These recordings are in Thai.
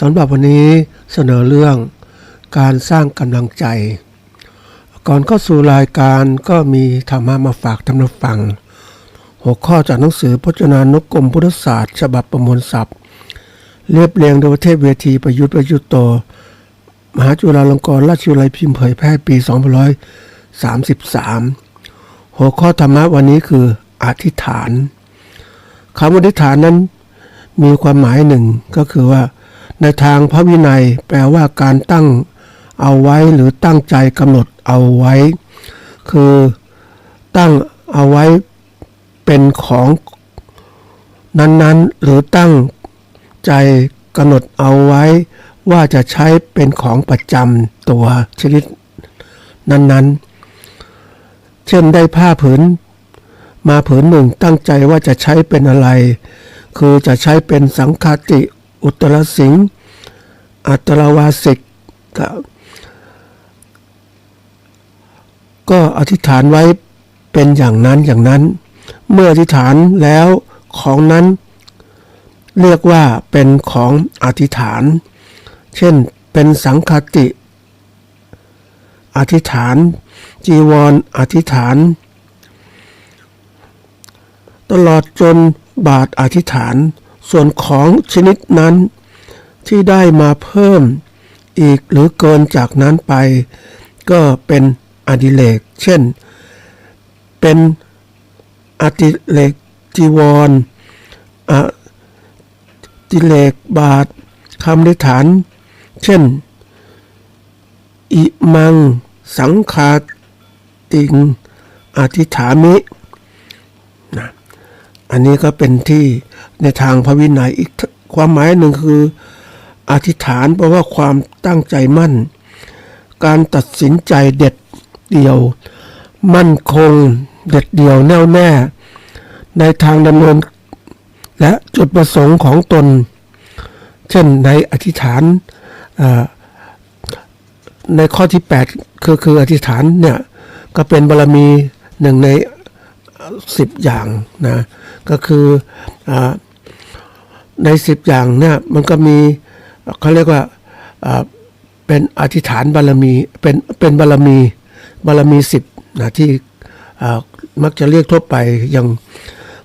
สำหรับวันนี้เสนอเรื่องการสร้างกำลังใจก่อนเข้าสู่รายการก็มีธรรมะมาฝากท่านผู้ฟังหัวข้อจากหนังสือพจนานุกรมพุทธศาสตร์ฉบับประมวลศัพท์เรียบเรียงโดยเทพเวทีประยุทธ์โตมหาจุฬาลงกรณราชวิทยาลัยพิมพ์เผยแพร่ปี2533หัวข้อธรรมะวันนี้คืออธิษฐานคำอธิษฐานนั้นมีความหมายหนึ่งก็คือว่าในทางพระวินัยแปลว่าการตั้งเอาไว้หรือตั้งใจกำหนดเอาไว้คือตั้งเอาไว้เป็นของนั้นๆหรือตั้งใจกำหนดเอาไว้ว่าจะใช้เป็นของประจำตัวชนิดนั้นๆเช่นได้ผ้าผืนมาผืนหนึ่งตั้งใจว่าจะใช้เป็นอะไรคือจะใช้เป็นสังฆาติอุตรสิงห์อัตรวาสิกก็อธิษฐานไว้เป็นอย่างนั้นเมื่ออธิษฐานแล้วของนั้นเรียกว่าเป็นของอธิษฐานเช่นเป็นสังฆาติอธิษฐานจีวรอธิษฐานตลอดจนบาทอธิษฐานส่วนของชนิดนั้นที่ได้มาเพิ่มอีกหรือเกินจากนั้นไปก็เป็นอดิเรกเช่นเป็นอดิเรกจีวรอดิเรกบาทคำอธิษฐานเช่นอิมังสังฆาติงอธิษฐามินะอันนี้ก็เป็นที่ในทางพระวินัยอีกความหมายหนึ่งคืออธิษฐานเพราะว่าความตั้งใจมั่นการตัดสินใจเด็ดเดี่ยวมั่นคงเด็ดเดี่ยวแน่วแน่ในทางดำเนินและจุดประสงค์ของตนเช่นในอธิษฐานในข้อที่8คืออธิษฐานเนี่ยก็เป็นบารมีหนึ่งใน10อย่างนะก็คือใน10อย่างเนี่ยมันก็มีเขาเรียกว่าเป็นอธิษฐานบารมีเป็นบารมี10นะที่มักจะเรียกทั่วไปอย่าง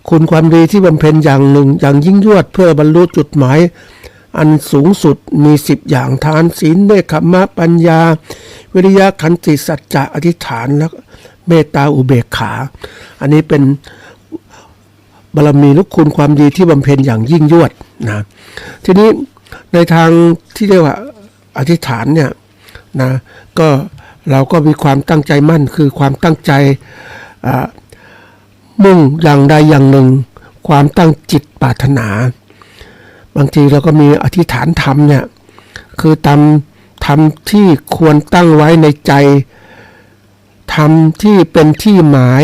คุณความดีที่บำเพ็ญอย่างหนึ่งอย่างยิ่งยวดเพื่อบรรลุจุดหมายอันสูงสุดมี10อย่างทานศีลเนคขมะปัญญาวิริยะขันติสัจจะอธิษฐานและเมตตาอุเบกขาอันนี้เป็นบารมีลูกคุณความดีที่บำเพ็ญอย่างยิ่งยวดนะทีนี้ในทางที่เรียกว่าอธิษฐานเนี่ยนะก็เราก็มีความตั้งใจมั่นคือความตั้งใจมุ่งอย่างใดอย่างหนึ่งความตั้งจิตปรารถนาบางทีเราก็มีอธิษฐานธรรมเนี่ยคือทำที่ควรตั้งไว้ในใจทำที่เป็นที่หมาย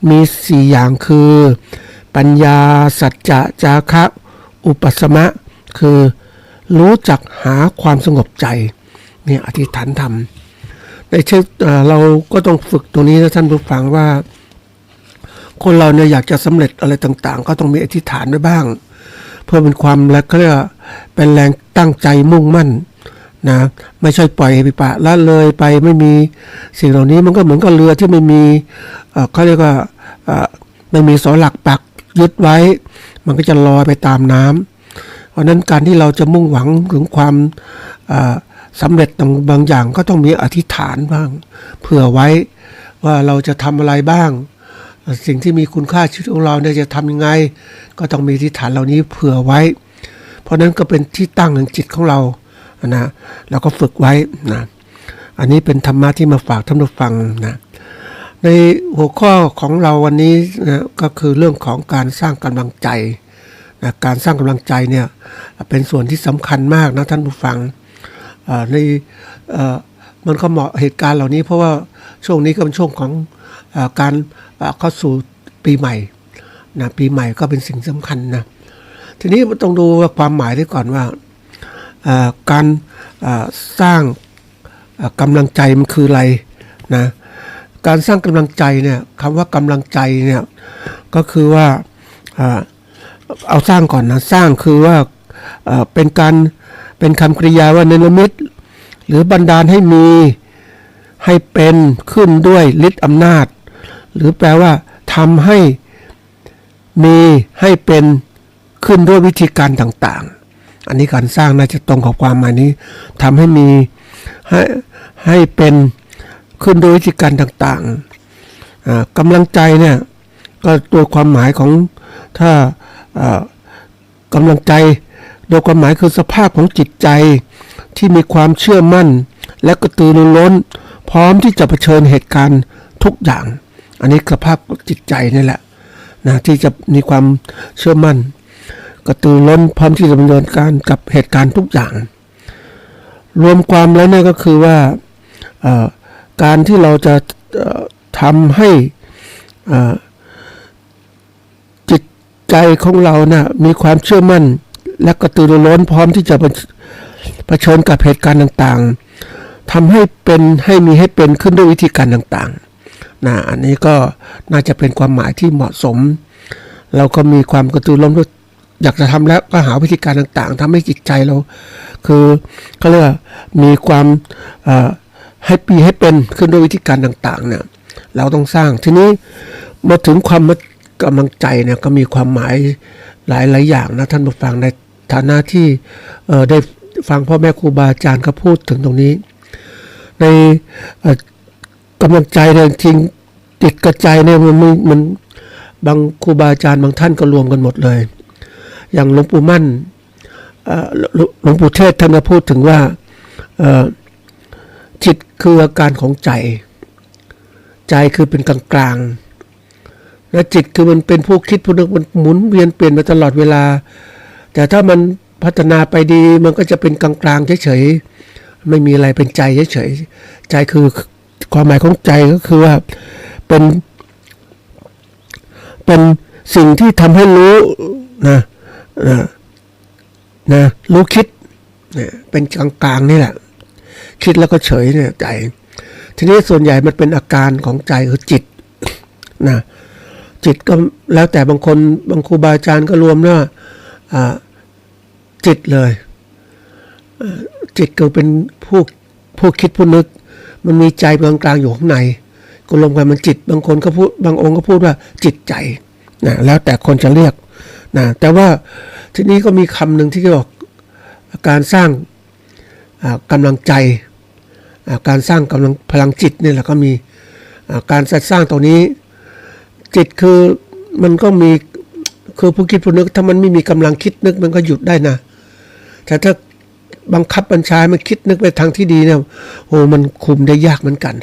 มี4อย่างคือปัญญาสัจจะจาคะอุปสมะคือรู้จักหาความสงบใจเนี่ยอธิษฐานธรรมในเช่นเราก็ต้องฝึกตรงนี้นะท่านผู้ฟังว่าคนเราเนี่ยอยากจะสำเร็จอะไรต่างๆก็ต้องมีอธิษฐานด้วยบ้างเพื่อเป็นความและก็เรียกเป็นแรงตั้งใจมุ่งมั่นนะไม่ใช่ปล่อยไปปะละเลยไปไม่มีสิ่งเหล่านี้มันก็เหมือนกับเรือที่ไม่มีเขาเรียกว่าไม่มีเสาหลักปักยึดไว้มันก็จะลอยไปตามน้ำเพราะนั้นการที่เราจะมุ่งหวังถึงความสำเร็จบางอย่างก็ต้องมีอธิษฐานบ้างเผื่อไว้ว่าเราจะทำอะไรบ้างสิ่งที่มีคุณค่าชีวิตของเราเนี่ยจะทำยังไงก็ต้องมีอธิษฐานเหล่านี้เผื่อไว้เพราะนั้นก็เป็นที่ตั้งแห่งจิตของเรานะเราก็ฝึกไว้นะอันนี้เป็นธรรมะที่มาฝากท่านผู้ฟังนะในหัวข้อของเราวันนี้นะก็คือเรื่องของการสร้างกำลังใจนะการสร้างกำลังใจเนี่ยเป็นส่วนที่สำคัญมากนะท่านผู้ฟังในมันก็เหมาะเหตุการณ์เหล่านี้เพราะว่าช่วงนี้ก็เป็นช่วงของการเข้าสู่ปีใหม่นะปีใหม่ก็เป็นสิ่งสำคัญนะทีนี้ต้องดูว่าความหมายด้วยก่อนว่าการสร้างกำลังใจมันคืออะไรนะการสร้างกำลังใจเนี่ยคำว่ากำลังใจเนี่ยก็คือว่าเอาสร้างก่อนนะสร้างคือว่าเป็นการ เป็นคำกริยาว่าเนรมิตหรือบันดาลให้มีให้เป็นขึ้นด้วยฤทธิ์อำนาจหรือแปลว่าทำให้มีให้เป็นขึ้นด้วยวิธีการต่างๆอันนี้การสร้างน่าจะตรงกับความหมายนี้ทำให้มีให้เป็นขึ้นด้วยวิธีการต่างๆกำลังใจเนี่ยก็ตัวความหมายของถ้ากำลังใจโดยความหมายคือสภาพของจิตใจที่มีความเชื่อมั่นและกระตือรือร้นพร้อมที่จะเผชิญเหตุการณ์ทุกอย่างอันนี้สภาพจิตใจนี่แหละนะที่จะมีความเชื่อมั่นกระตือรือร้นพร้อมที่จะดำเนินการกับเหตุการณ์ทุกอย่างรวมความแล้วเนี่ยก็คือว่าการที่เราจะทำให้จิตใจของเราเนี่ยมีความเชื่อมั่นและกระตือรือร้นพร้อมที่จะเผชิญกับเหตุการณ์ต่างๆทำให้เป็นให้มีให้เป็นขึ้นด้วยวิธีการต่างๆนะอันนี้ก็น่าจะเป็นความหมายที่เหมาะสมเราก็มีความกระตือรือร้นอยากจะทำแล้วก็หาวิธีการต่างๆทำให้จิตใจเราคือเขาเรียกว่ามีความให้ปีให้เป็นขึ้นด้วยวิธีการต่างๆเนี่ยเราต้องสร้างทีนี้มาถึงความกำลังใจเนี่ยก็มีความหมายหลายอย่างนะท่านผู้ฟังในฐานะที่ได้ฟังพ่อแม่ครูบาอาจารย์เขาพูดถึงตรงนี้ในกำลังใจเนี่ยจริงจิตกระใจเนี่ยมันบางครูบาอาจารย์บางท่านก็รวมกันหมดเลยอย่างหลวงปู่มั่นหลวงปู่เทศท่านก็พูดถึงว่าจิตคืออาการของใจคือเป็นกลางๆและจิตคือมันเป็นผู้คิดผู้นึกมันหมุนเวียนเปลี่ยนไปตลอดเวลาแต่ถ้ามันพัฒนาไปดีมันก็จะเป็นกลางๆเฉยๆไม่มีอะไรเป็นใจเฉยๆใจคือความหมายของใจก็คือว่าเป็นสิ่งที่ทำให้รู้นะรู้คิดเนี่ยเป็นกลางๆนี่แหละคิดแล้วก็เฉยเนี่ยใจทีนี้ส่วนใหญ่มันเป็นอาการของใจคือจิตนะจิตก็แล้วแต่บางคนบางครูบาอาจารย์ก็รวมว่าจิตเลยจิตก็เป็นผู้คิดผู้นึกมันมีใจกลางๆอยู่ข้างในก็รวมกันมันจิตบางคนก็พูดบางองค์ก็พูดว่าจิตใจนะแล้วแต่คนจะเรียกนะแต่ว่าทีนี้ก็มีคำหนึ่งที่บอกการสร้างกำลังใจการสร้างกำลังพลังจิตนี่แหละก็มีการสร้างตรงนี้จิตคือมันก็มีคือผู้คิดผู้นึกถ้ามันไม่มีกำลังคิดนึกมันก็หยุดได้นะแต่ถ้าบังคับบัญชามันคิดนึกไปทางที่ดีเนี่ยโอ้มันคุมได้ยากเหมือนกัน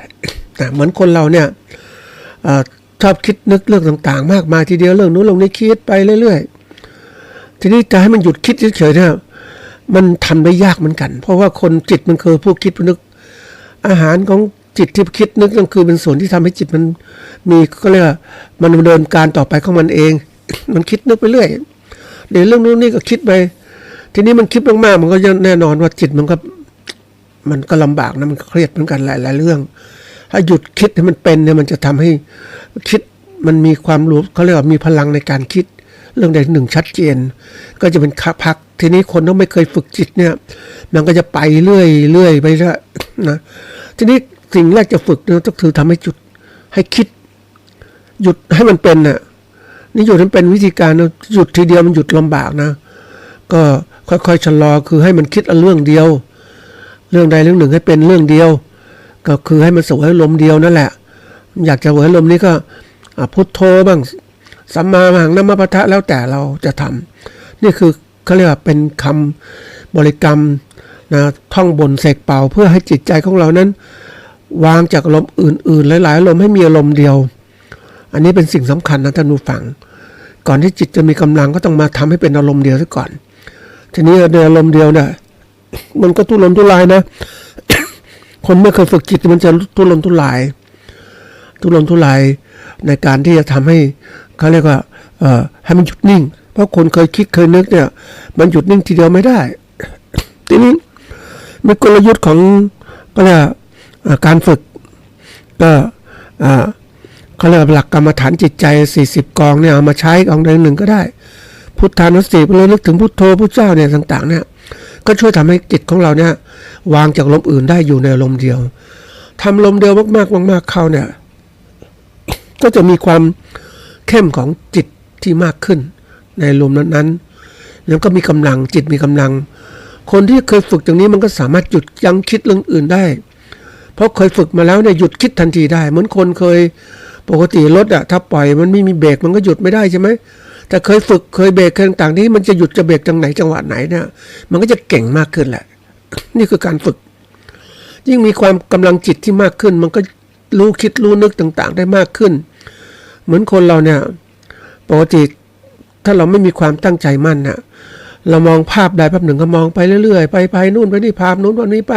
นะเหมือนคนเราเนี่ยชอบคิดนึกเรื่องต่างๆมากมายทีเดียวเรื่องนู้นเรื่องนี้คิดไปเรื่อยๆทีนี้จะให้มันหยุดคิดเฉยๆเนี่ยมันทำได้ยากเหมือนกันเพราะว่าคนจิตมันคือผู้คิดผู้นึกอาหารของจิตที่คิดนึกนั่นคือเป็นส่วนที่ทำให้จิตมันมีก็เรียกว่ามันดำเนินการต่อไปของมันเอง มันคิดนึกไปเรื่อยเดี๋ยวเรื่องนู้นนี่ก็คิดไปทีนี้มันคิดมากๆมันก็แน่นอนว่าจิตมันก็ลำบากนะมันเครียดเหมือนกันหลายๆเรื่องถ้าหยุดคิดให้มันเป็นเนี่ยมันจะทำให้คิดมันมีความรู้เขาเรียกว่ามีพลังในการคิดเรื่องใดหนึ่งชัดเจนก็จะเป็นพักทีนี้คนที่ไม่เคยฝึกจิตเนี่ยมันก็จะไปเรื่อยไปเรื่อยนะทีนี้สิ่งแรกจะฝึกเนี่ยต้องคือทำให้จุดให้คิดหยุดให้มันเป็นน่ะนี่หยุดมันเป็นวิธีการนะหยุดทีเดียวมันหยุดลำบากนะก็ค่อยๆชะลอคือให้มันคิดเรื่องเดียวเรื่องใดเรื่องหนึ่งให้เป็นเรื่องเดียวก็คือให้มันสวยลมเดียวนั่นแหละอยากจะสวยลมนี้ก็พุทโธบ้างสัมมาหังนัมมะปะทะแล้วแต่เราจะทำนี่คือเขาเรียกว่าเป็นคำบริกรรมนะท่องบนเสกเป่าเพื่อให้จิตใจของเรานั้นวางจากอารมณ์อื่นๆหลายๆอารมณ์ให้มีอารมณ์เดียวอันนี้เป็นสิ่งสำคัญนะท่านผู้ฟังก่อนที่จิตจะมีกำลังก็ต้องมาทำให้เป็นอารมณ์เดียวซะก่อนทีนี้ในอารมณ์เดียวเนี่ยมันก็ทุรนทุรายนะ คนไม่เคยฝึกจิตมันจะทุรนทุรายในการที่จะทำให้เขาเรียกว่าให้มันหยุดนิ่งเพราะคนเคยคิดเคยนึกเนี่ยมันหยุดนิ่งทีเดียวไม่ได้ทีนี้มีกลยุทธ์ของก็เรียกการฝึกก็เขาเรียกหลักกรรมฐานจิตใจ40กองเนี่ยเอามาใช้กองใดหนึ่งก็ได้พุทธานุสติเรานึกถึงพุทโธพุทธเจ้าเนี่ยต่างๆเนี่ย ก็ช่วยทำให้จิตของเราเนี่ยวางจากลมอื่นได้อยู่ในลมเดียวทำลมเดียวมากๆมากๆเข้าเนี่ยก็จะมีความเข้มของจิตที่มากขึ้นในลมนั้นๆแล้วก็มีกำลังจิตมีกำลังคนที่เคยฝึกอย่างนี้มันก็สามารถหยุดยั้งคิดเรื่องอื่นได้เพราะเคยฝึกมาแล้วเนี่ยหยุดคิดทันทีได้เหมือนคนเคยปกติรถอะถ้าปล่อยมันไม่มีเบรกมันก็หยุดไม่ได้ใช่ไหมแต่เคยฝึกเคยเบรกต่างๆนี้มันจะหยุดจะเบรกจังไหนจังหวะไหนเนี่ยมันก็จะเก่งมากขึ้นแหละนี่คือการฝึกยิ่งมีความกำลังจิตที่มากขึ้นมันก็รู้คิดรู้นึกต่างๆได้มากขึ้นเหมือนคนเราเนี่ยปกติถ้าเราไม่มีความตั้งใจมั่นน่ะเรามองภาพใดภาพหนึ่งก็มองไปเรื่อยๆไปนู่นไปนี่ภาพนู้นภาพนี้ไป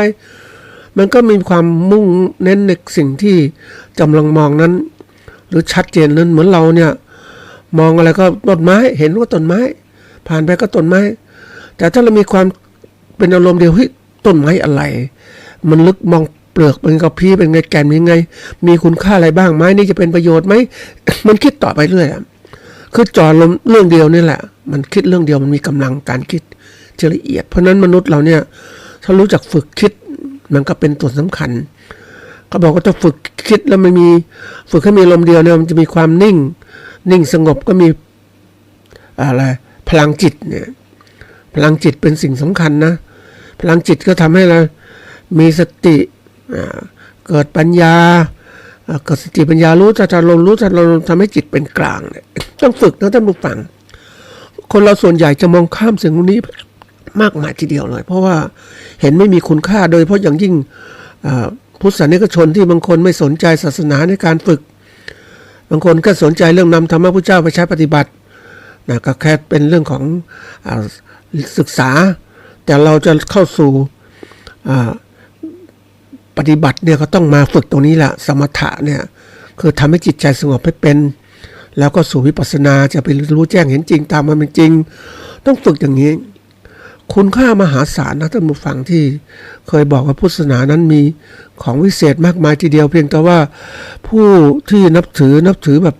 มันก็มีความมุ่งเน้นในสิ่งที่กำลังมองนั้นหรือชัดเจนนั้นเหมือนเราเนี่ยมองอะไรก็ต้นไม้เห็นว่าต้นไม้ผ่านไปก็ต้นไม้แต่ถ้าเรามีความเป็นอารมณ์เดียวเฮ้ยต้นไม้อะไรมันลึกมองเปลือกเป็นกระพี้เป็นไงแก่นยังไงมีคุณค่าอะไรบ้างไม้นี่จะเป็นประโยชน์ไหม มันคิดต่อไปเรื่อยคือจ่อลมเรื่องเดียวนี่แหละมันคิดเรื่องเดียวมันมีกำลังการคิดที่ละเอียดเพราะนั้นมนุษย์เราเนี่ยถ้ารู้จักฝึกคิดมันก็เป็นตัวสำคัญเขาบอกว่าถ้าฝึกคิดแล้วมันมีฝึกให้มีลมเดียวเนี่ยมันจะมีความนิ่งสงบก็มีอะไรพลังจิตเนี่ยพลังจิตเป็นสิ่งสำคัญนะพลังจิตก็ทำให้เรามีสติเกิดปัญญาเกิดสติปัญญารู้จักอารมณ์รู้จักอารมณ์ทำให้จิตเป็นกลางต้องฝึกนะท่านผู้ฟังคนเราส่วนใหญ่จะมองข้ามสิ่งนี้มากมายทีเดียวเลยเพราะว่าเห็นไม่มีคุณค่าโดยเพราะอย่างยิ่งพุทธศาสนิกชนที่บางคนไม่สนใจศาสนาในการฝึกบางคนก็สนใจเรื่องนำธรรมะพุทธเจ้าไปใช้ปฏิบัตินะก็แค่เป็นเรื่องของศึกษาแต่เราจะเข้าสู่ปฏิบัติเนี่ยก็ต้องมาฝึกตรงนี้แหละสมถะเนี่ยคือทำให้จิตใจสงบให้เป็นแล้วก็สู่วิปัสสนาจะไปรู้แจ้งเห็นจริงตามมันเป็นจริงต้องฝึกอย่างนี้คุณค่ามหาศาลนะท่านผู้ฟังที่เคยบอกว่าพุทธศาสนานั้นมีของวิเศษมากมายทีเดียวเพียงแต่ว่าผู้ที่นับถือแบบ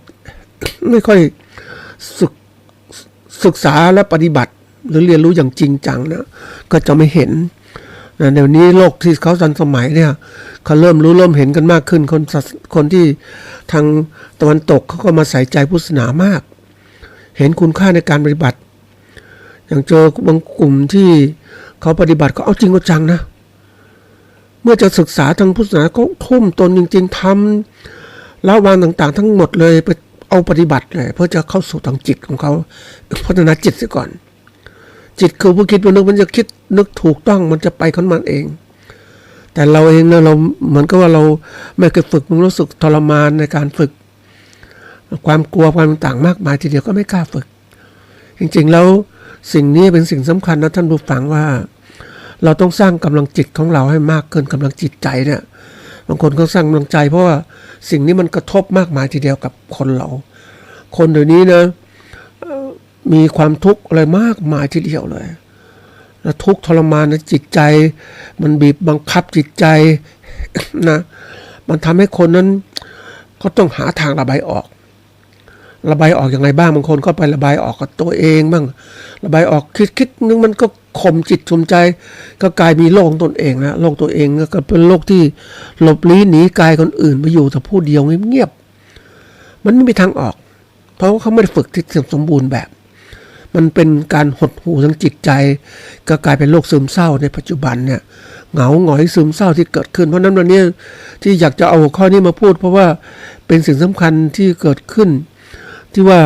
ไม่ค่อยศึกษาและปฏิบัติหรือเรียนรู้อย่างจริงจังนะก็จะไม่เห็นเดี๋ยวนี้โลกที่เขาทันสมัยเนี่ยเขาเริ่มรู้เริ่มเห็นกันมากขึ้นคนที่ทางตะวันตกเขาก็มาใส่ใจพุทธศาสนามากเห็นคุณค่าในการปฏิบัติอย่างเจอบางกลุ่มที่เขาปฏิบัติเขาเอาจริงเอาจังนะเมื่อจะศึกษาทางพุทธศาสนาเขาทุ่มตนจริงๆทำละวางต่างๆทั้งหมดเลยไปเอาปฏิบัติเลยเพื่อจะเข้าสู่ทางจิตของเขาพัฒนาจิตเสียก่อนจิตคือผู้คิดมันนึกมันจะคิดนึกถูกต้องมันจะไปของมันเองแต่เราเองเนี่ยเราเหมือนกับว่าเราไม่เคยฝึกมันรู้สึกทรมานในการฝึกความกลัวความต่างๆมากมายทีเดียวก็ไม่กล้าฝึกจริงๆแล้วสิ่งนี้เป็นสิ่งสำคัญนะท่านผู้ฟังว่าเราต้องสร้างกำลังจิตของเราให้มากขึ้นกำลังจิตใจเนี่ยบางคนก็สร้างกำลังใจเพราะว่าสิ่งนี้มันกระทบมากมายทีเดียวกับคนเราคนเดี๋ยวนี้นะมีความทุกข์อะไรมากมายทีเดียวเลยแล้วทุกข์ทรมานนะจิตใจมันบีบบังคับจิตใจนะมันทำให้คนนั้นก็ต้องหาทางระบายออกอย่างไรบ้างบางคนก็ไประบายออกกับตัวเองบ้างระบายออกคิดนึงมันก็ข่มจิตข่มใจก็กลายมีโลกของตนเองนะโลกตัวเองก็เป็นโลกที่หลบลี้หนีกายคนอื่นไปอยู่แต่ผู้เดียวเงียบๆมันไม่มีทางออกเพราะว่าเขาไม่ได้ฝึกที่สมบูรณ์แบบมันเป็นการหดหู่ทางจิตใจก็กลายเป็นโรคซึมเศร้าในปัจจุบันเนี่ยเหงาหงอยซึมเศร้าที่เกิดขึ้นเพราะนั้นวันนี้ที่อยากจะเอาข้อนี้มาพูดเพราะว่าเป็นสิ่งสำคัญที่เกิดขึ้นที่ว่า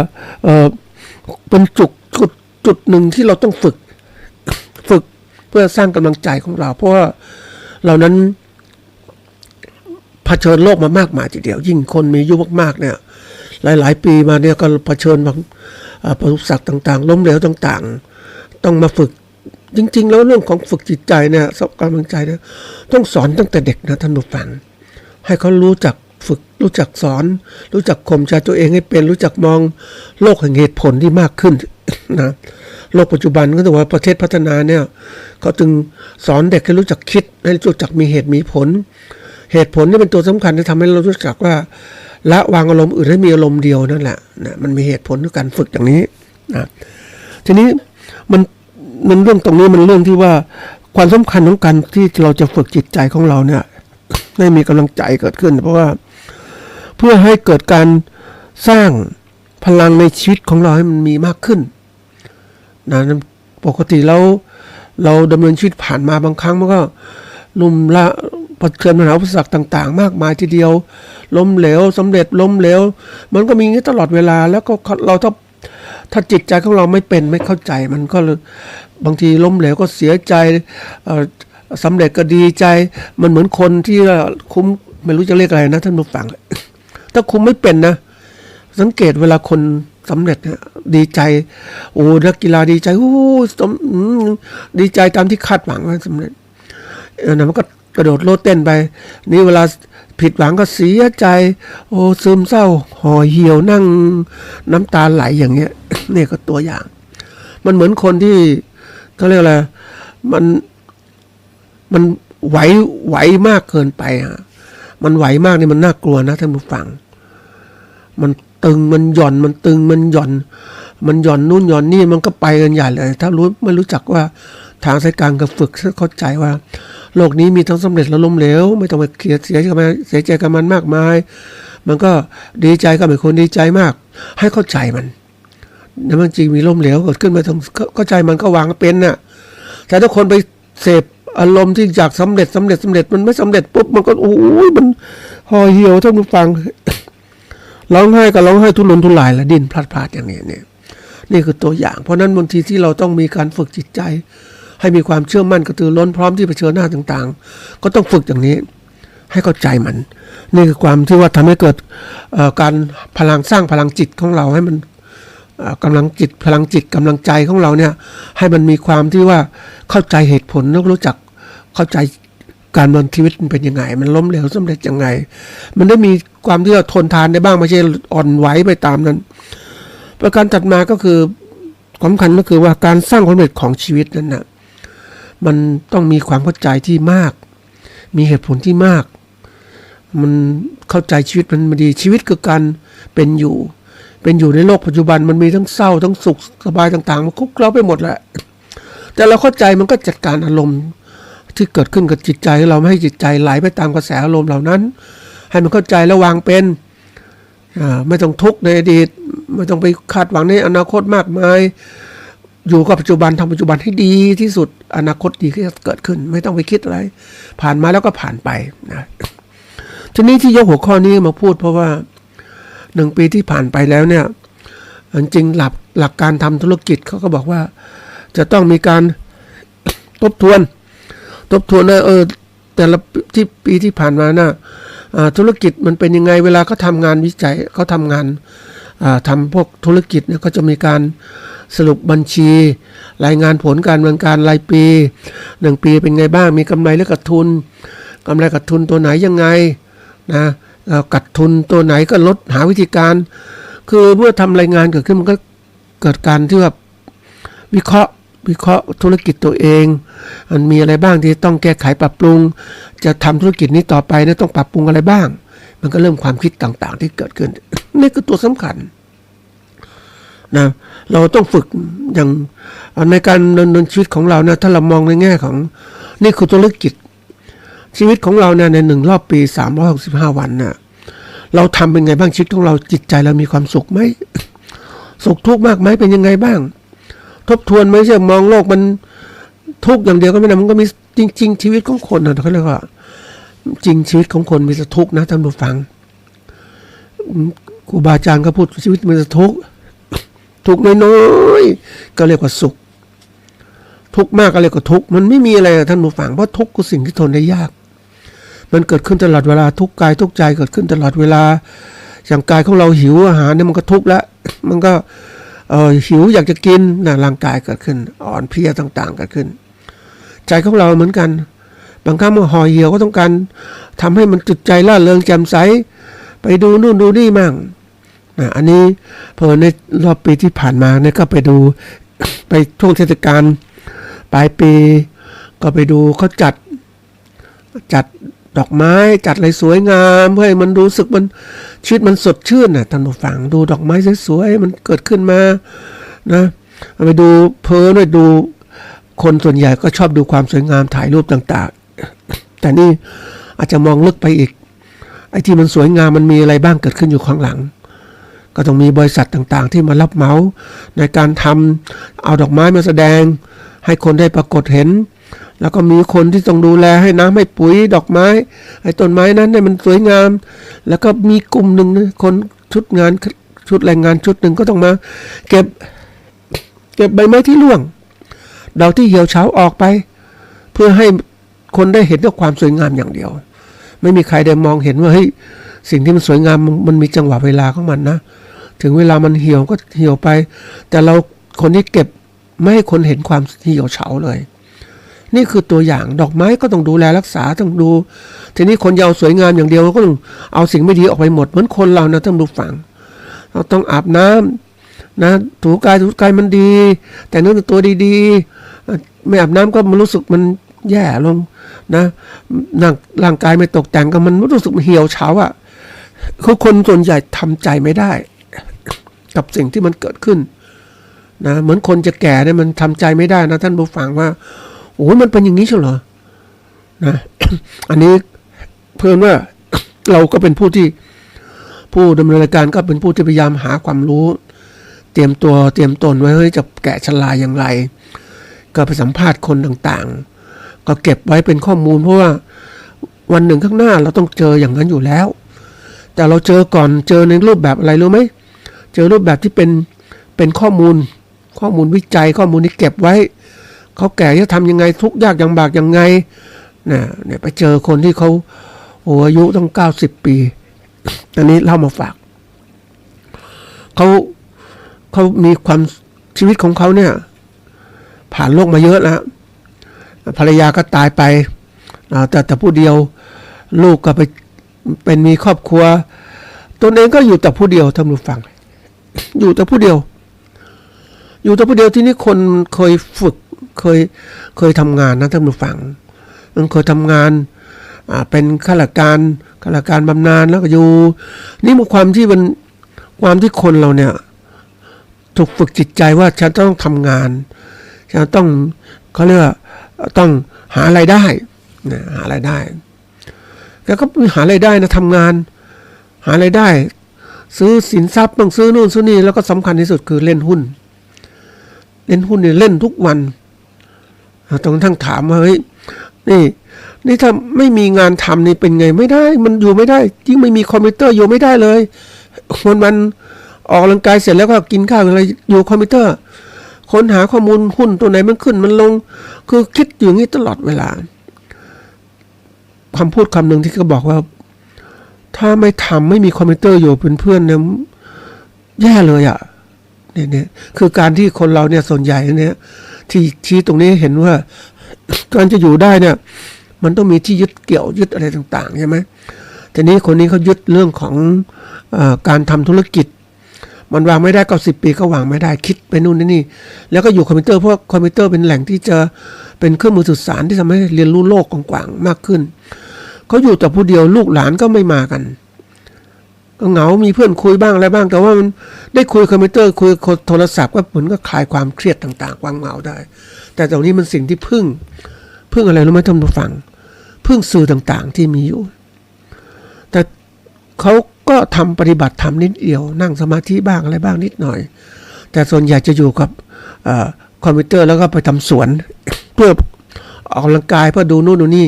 เป็นจุดหนึ่งที่เราต้องฝึกเพื่อสร้างกำลังใจของเราเพราะว่าเรานั้นเผชิญโลกมามากมายทีเดียวยิ่งคนมีอายุมากๆเนี่ยหลายปีมาเนี่ยก็เผชิญกับประสบการณ์ต่างๆล้มเหลวต่างๆต้องมาฝึกจริงๆแล้วเรื่องของฝึกจิตใจเนี่ยกำลังใจเนี่ยต้องสอนตั้งแต่เด็กนะท่านผู้ฟังให้เขารู้จักฝึกรู้จักสอนรู้จักข่มใจตัวเองให้เป็นรู้จักมองโลกแห่งเหตุผลที่มากขึ้นนะโลกปัจจุบันก็ถือว่าประเทศพัฒนาเนี่ยเขาจึงสอนเด็กให้รู้จักคิดให้รู้จักมีเหตุมีผลนี่เป็นตัวสำคัญที่ทำให้เรารู้จักว่าละวางอารมณ์อื่นให้มีอารมณ์เดียวนั่นแหละนะมันมีเหตุผลด้วยการฝึกอย่างนี้นะทีนี้มัน มันเรื่องตรงนี้มันเรื่องที่ว่าความสำคัญของการที่เราจะฝึกจิตใจของเราเนี่ยให้มีกำลังใจเกิดขึ้นเพราะว่าเพื่อให้เกิดการสร้างพลังในชีวิตของเราให้มันมีมากขึ้นนะปกติแล้วเราดำเนินชีวิตผ่านมาบางครั้งมันก็ลุ่มละเผชิญปัญหาอุปสรรคต่างๆมากมายทีเดียวล้มเหลวสำเร็จล้มเหลวมันก็มีอย่างนี้ตลอดเวลาแล้วก็เราถ้าจิตใจของเราไม่เป็นไม่เข้าใจมันก็บางทีล้มเหลวก็เสียใจสำเร็จก็ดีใจมันเหมือนคนที่คุมไม่รู้จะเรียกอะไรนะท่านผู้ฟังถ้าคุมไม่เป็นนะสังเกตเวลาคนสำเร็จเนี่ยดีใจโอ้นักกีฬาดีใจโอ้ดีใจตามที่คาดหวังว่าสำเร็จนะมันก็กระโดดโลดเต้นไปนี่เวลาผิดหวังก็เสียใจโอ้ซึมเศร้าห่อเหี่ยวนั่งน้ำตาไหลอย่างเงี้ยนี่ก็ตัวอย่างมันเหมือนคนที่เขาเรียกอะไรมันไหวมากเกินไปมันไหวมากนี่มันน่ากลัวนะท่านผู้ฟังมันตึงมันหย่อนมันตึงมันหย่อนนู่นหย่อนนี่มันก็ไปกันใหญ่เลยถ้าไม่รู้จักว่าทางสายกลางก็ฝึกเข้าใจว่าโลกนี้มีทั้งสำเร็จและล้มเหลวไม่ต้องไปเสียใจกับมันมากมายมันก็ดีใจก็เป็นคนดีใจมากให้เข้าใจมันแล้วมันจริงมีล้มเหลวเกิดขึ้นมาต้องเข้าใจมันก็วางเป็นน่ะแต่ถ้าคนไปเสพอารมณ์ที่อยากสำเร็จมันไม่สำเร็จปุ๊บมันก็โอ้ยมันห่อเหี่ยวท่านผู้ฟังร้องไห้ก็ร้องไห้ทุรนทุรายและดิ้นพลาดอย่างนี้เนี่ยนี่คือตัวอย่างเพราะนั้นบางทีที่เราต้องมีการฝึกจิตใจให้มีความเชื่อมั่นกระตือร้นพร้อมที่เผชิญหน้าต่างๆก็ต้องฝึกอย่างนี้ให้เข้าใจมันนี่คือความที่ว่าทำให้เกิดการพลังสร้างพลังจิตของเราให้มันกำลังจิตพลังจิตกำลังใจของเราเนี่ยให้มันมีความที่ว่าเข้าใจเหตุผลแล้วรู้จักเข้าใจการดำเนินชีวิตมันเป็นยังไงมันล้มเหลวสำเร็จยังไงมันได้มีความที่เราทนทานได้บ้างไม่ใช่อ่อนไหวไปตามนั้นประการถัดมาก็คือสำคัญก็คือว่าการสร้างความสำเร็จของชีวิตนั้นนะมันต้องมีความเข้าใจที่มากมีเหตุผลที่มากมันเข้าใจชีวิตมันดีชีวิตคือการเป็นอยู่ในโลกปัจจุบันมันมีทั้งเศร้าทั้งสุขสบายต่างๆมันคลุกเคล้าไปหมดแหละแต่เราเข้าใจมันก็จัดการอารมณ์ที่เกิดขึ้นกับจิตใจเราไม่ให้จิตใจไหลไปตามกระแสอารมณ์เหล่านั้นให้มันเข้าใจและวางเป็นไม่ต้องทุกข์ในอดีตไม่ต้องไปคาดหวังในอนาคตมากมายอยู่กับปัจจุบันทำปัจจุบันให้ดีที่สุดอนาคตดีก็จะเกิดขึ้นไม่ต้องไปคิดอะไรผ่านมาแล้วก็ผ่านไปนะทีนี้ที่ยกหัวข้อนี้มาพูดเพราะว่า1 ปีที่ผ่านไปแล้วเนี่ยจริงๆหลักการทำธุรกิจเขาก็บอกว่าจะต้องมีการทบทวนนะแต่ละปีที่ผ่านมานะธุรกิจมันเป็นยังไงเวลาเขาทำงานวิจัยเขาทำงานทำพวกธุรกิจเนี่ยก็จะมีการสรุปบัญชีรายงานผลการดำเนินการรายปี1 ปีเป็นไงบ้างมีกำไรหรือขาดทุนกำไรขาดทุนตัวไหนยังไงนะขาดทุนตัวไหนก็ลดหาวิธีการคือเมื่อทำรายงานเกิดขึ้นมันก็เกิดการที่ว่าวิเคราะห์ธุรกิจตัวเองมันมีอะไรบ้างที่ต้องแก้ไขปรับปรุงจะทำธุรกิจนี้ต่อไปเนี่ยต้องปรับปรุงอะไรบ้างมันก็เริ่มความคิดต่างๆที่เกิดขึ้นนี่คือตัวสำคัญนะเราต้องฝึกอย่างในการดำเนินชีวิตของเรานะถ้าเรามองในแง่ของนี่คือธุรกิจชีวิตของเราเนี่ยใน1 รอบปี365 วันน่ะเราทำเป็นไงบ้างชีวิตของเราจิตใจเรามีความสุขไหมสุขทุกข์มากไหมเป็นยังไงบ้างทบทวนไม่ใช่มองโลกมันทุกข์อย่างเดียวก็ไม่ได้มันก็มีจริงๆชีวิตของคนนะเขาเรียกว่าจริงชีวิตของคนมีทุกข์นะท่านผู้ฟังครูบาอาจารย์ก็พูดชีวิตมีทุกข์น้อยๆก็เรียกว่าสุขทุกข์มากก็เรียกว่าทุกข์มันไม่มีอะไรท่านผู้ฟังเพราะทุกข์คือสิ่งที่ทนได้ยากมันเกิดขึ้นตลอดเวลาทุกข์กายทุกข์ใจเกิดขึ้นตลอดเวลาอย่างกายของเราหิวอาหารเนี่ยมันก็ทุกข์แล้วมันก็หิวอยากจะกินนะร่างกายเกิดขึ้นอ่อนเพลียต่างๆเกิดขึ้นใจของเราเหมือนกันบางครั้งมันห่อเหี่ยวก็ต้องการทำให้มันจิตใจร่าเริงแจ่มใสไปดูนู่นดูนี่มั่งนะอันนี้พอในรอบปีที่ผ่านมาเนี่ยก็ไปดูไปช่วงเทศกาลปลายปีก็ไปดูเขาจัดดอกไม้จัดอะไรสวยงามเพื่อให้มันรู้สึกมันชีวิตมันสดชื่นน่ะท่านผู้ฟังดูดอกไม้สวยๆมันเกิดขึ้นมานะไปดูเพลินด้วยดู คนส่วนใหญ่ก็ชอบดูความสวยงามถ่ายรูปต่างๆแต่นี่อาจจะมองลึกไปอีกไอ้ที่มันสวยงามมันมีอะไรบ้างเกิดขึ้นอยู่ข้างหลังก็ต้องมีบริษัทต่างๆที่มารับเหมาในการทำเอาดอกไม้มาแสดงให้คนได้ปรากฏเห็นแล้วก็มีคนที่ต้องดูแลให้น้ำให้ปุ๋ยดอกไม้ให้ต้นไม้นั้นให้มันสวยงามแล้วก็มีกลุ่มหนึ่งคนชุดแรงงานชุดหนึ่งก็ต้องมาเก็บใบไม้ที่ร่วงดอกที่เหี่ยวเฉาออกไปเพื่อให้คนได้เห็นด้วยความสวยงามอย่างเดียวไม่มีใครได้มองเห็นว่าเฮ้ยสิ่งที่มันสวยงามมันมีจังหวะเวลาของมันนะถึงเวลามันเหี่ยวก็เหี่ยวไปแต่เราคนที่เก็บไม่ให้คนเห็นความเหี่ยวเฉาเลยนี่คือตัวอย่างดอกไม้ก็ต้องดูแลรักษาต้องดูทีนี้คนยาวสวยงามอย่างเดียวก็ต้องเอาสิ่งไม่ดีออกไปหมดเหมือนคนเรานะต้องดูฝังเราต้องอาบน้ำนะถูกายมันดีแต่เนื้อตัวดีๆไม่อาบน้ำก็มันรู้สึกมันแย่ลงนะร่างกายไม่ตกแต่งก็มันรู้สึกเหี่ยวเฉาอ่ะคือคนส่วนใหญ่ทำใจไม่ได้กับสิ่งที่มันเกิดขึ้นนะเหมือนคนจะแก่เนี่ยมันทำใจไม่ได้นะท่านผู้ฟังว่าโอ้ยมันเป็นอย่างนี้ใช่เหรอนะ อันนี้เพื่อนว่าเราก็เป็นผู้ดำเนินรายการก็เป็นผู้ที่พยายามหาความรู้เตรียมตนไว้เฮ้ยจะแกะชลาอย่างไรก็ไปสัมภาษณ์คนต่างๆก็เก็บไว้เป็นข้อมูลเพราะว่าวันหนึ่งข้างหน้าเราต้องเจออย่างนั้นอยู่แล้วแต่เราเจอก่อนเจอในรูปแบบอะไรรู้ไหมเจอรูปแบบที่เป็นข้อมูลวิจัยข้อมูลที่เก็บไว้เขาแก่จะทำยังไงทุกข์ยากลำบากยังไงเนี่ยไปเจอคนที่เขาอายุต้อง90 ปีอันนี้เล่ามาฝากเขามีความชีวิตของเขาเนี่ยผ่านโลกมาเยอะแล้วภรรยาก็ตายไปแต่ผู้เดียวลูกก็ไปเป็นมีครอบครัวตนเองก็อยู่แต่ผู้เดียวท่านผู้ฟังอยู่แต่ผู้เดียวที่นี่คนเคยฝึกเคยทำงานนะท่านผู้ฟังมันเคยทำงานเป็นข้าราชการบำนาญแล้วก็อยู่นี่มันความที่คนเราเนี่ยถูกฝึกจิตใจว่าฉันต้องทำงานฉันต้องเขาเรียกว่าต้องหารายได้นะหารายได้แล้วก็หารายได้นะทำงานหารายได้ซื้อสินทรัพย์ต้องซื้อนู่นซื้อนี่แล้วก็สำคัญที่สุดคือเล่นหุ้นเนี่ยเล่นทุกวันต้องทั้งถามว่าเฮ้ยนี่ถ้าไม่มีงานทำนี่เป็นไงไม่ได้มันอยู่ไม่ได้ยิ่งไม่มีคอมพิวเตอร์อยู่ไม่ได้เลยมันออกกำลังกายเสร็จแล้วก็กินข้าวอะไรอยู่คอมพิวเตอร์ค้นหาข้อมูลหุ้นตัวไหนมันขึ้นมันลงคือคิดอยู่อย่างนี้ตลอดเวลาคำพูดคำหนึ่งที่เขาบอกว่าถ้าไม่มีคอมพิวเตอร์อยู่เป็นเพื่อนเนี่ยแย่เลยอ่ะเนี่ยคือการที่คนเราเนี่ยส่วนใหญ่เนี่ยที่ชี้ตรงนี้เห็นว่าการจะอยู่ได้เนี่ยมันต้องมีที่ยึดอะไรต่างๆใช่ไหมทีนี้คนนี้เขายึดเรื่องของการทำธุรกิจมันวางไม่ได้90 ปีก็วางไม่ได้คิดไปนู่นนี่แล้วก็อยู่คอมพิวเตอร์เพราะคอมพิวเตอร์เป็นแหล่งที่จะเป็นเครื่องมือสื่อสารที่ทำให้เรียนรู้โลกกว้างๆมากขึ้นเขาอยู่แต่ผู้เดียวลูกหลานก็ไม่มากันก็เหงามีเพื่อนคุยบ้างอะไรบ้างแต่ว่ามันได้คุยคอมพิวเตอร์คุยโทรศัพท์ก็เหมือนก็คลายความเครียดต่างๆความเหงาได้แต่ตรงนี้มันสิ่งที่พึ่งอะไรรู้ไหมท่านผู้ฟังพึ่งสื่อต่างๆที่มีอยู่แต่เขาก็ทำปฏิบัติธรรมนิดเดียวนั่งสมาธิบ้างอะไรบ้างนิดหน่อยแต่ส่วนใหญ่จะอยู่กับคอมพิวเตอร์แล้วก็ไปทำสวน เพื่อออกกำลังกายเพื่อดูโน่นดูนี่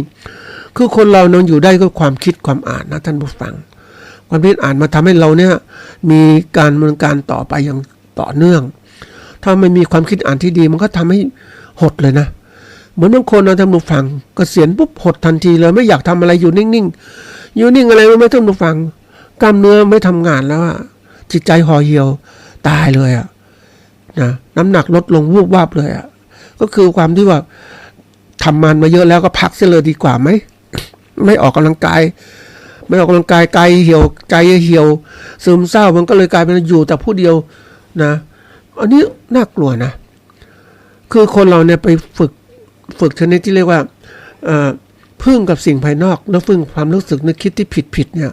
คือคนเรานอนอยู่ได้ก็ความคิดความอ่านนะท่านผู้ฟังความคิดอ่านมาทำให้เราเนี่ยมีการดำเนินการต่อไปอย่างต่อเนื่องถ้าไม่มีความคิดอ่านที่ดีมันก็ทำให้หดเลยนะเหมือนบางคนนะท่านผู้ฟังเกษียณปุ๊บหดทันทีเลยไม่อยากทำอะไรอยู่นิ่งอะไรไม่ท่านผู้ฟังกล้ามเนื้อไม่ทำงานแล้วอะจิตใจห่อเหี่ยวตายเลยอะนะน้ำหนักลดลงวูบวาบเลยอะก็คือความที่ว่าทำมันมาเยอะแล้วก็พักเสียเลยดีกว่าไหมไม่ออกกำลังกายกายเหี่ยวใจเหี่ยวซึมเศร้ามันก็เลยกลายเป็นอยู่แต่ผู้เดียวนะอันนี้น่ากลัวนะคือคนเราเนี่ยไปฝึกชนิดที่เรียกว่าพึ่งกับสิ่งภายนอกแล้วพึ่งความรู้สึกนึกคิดที่ผิดเนี่ย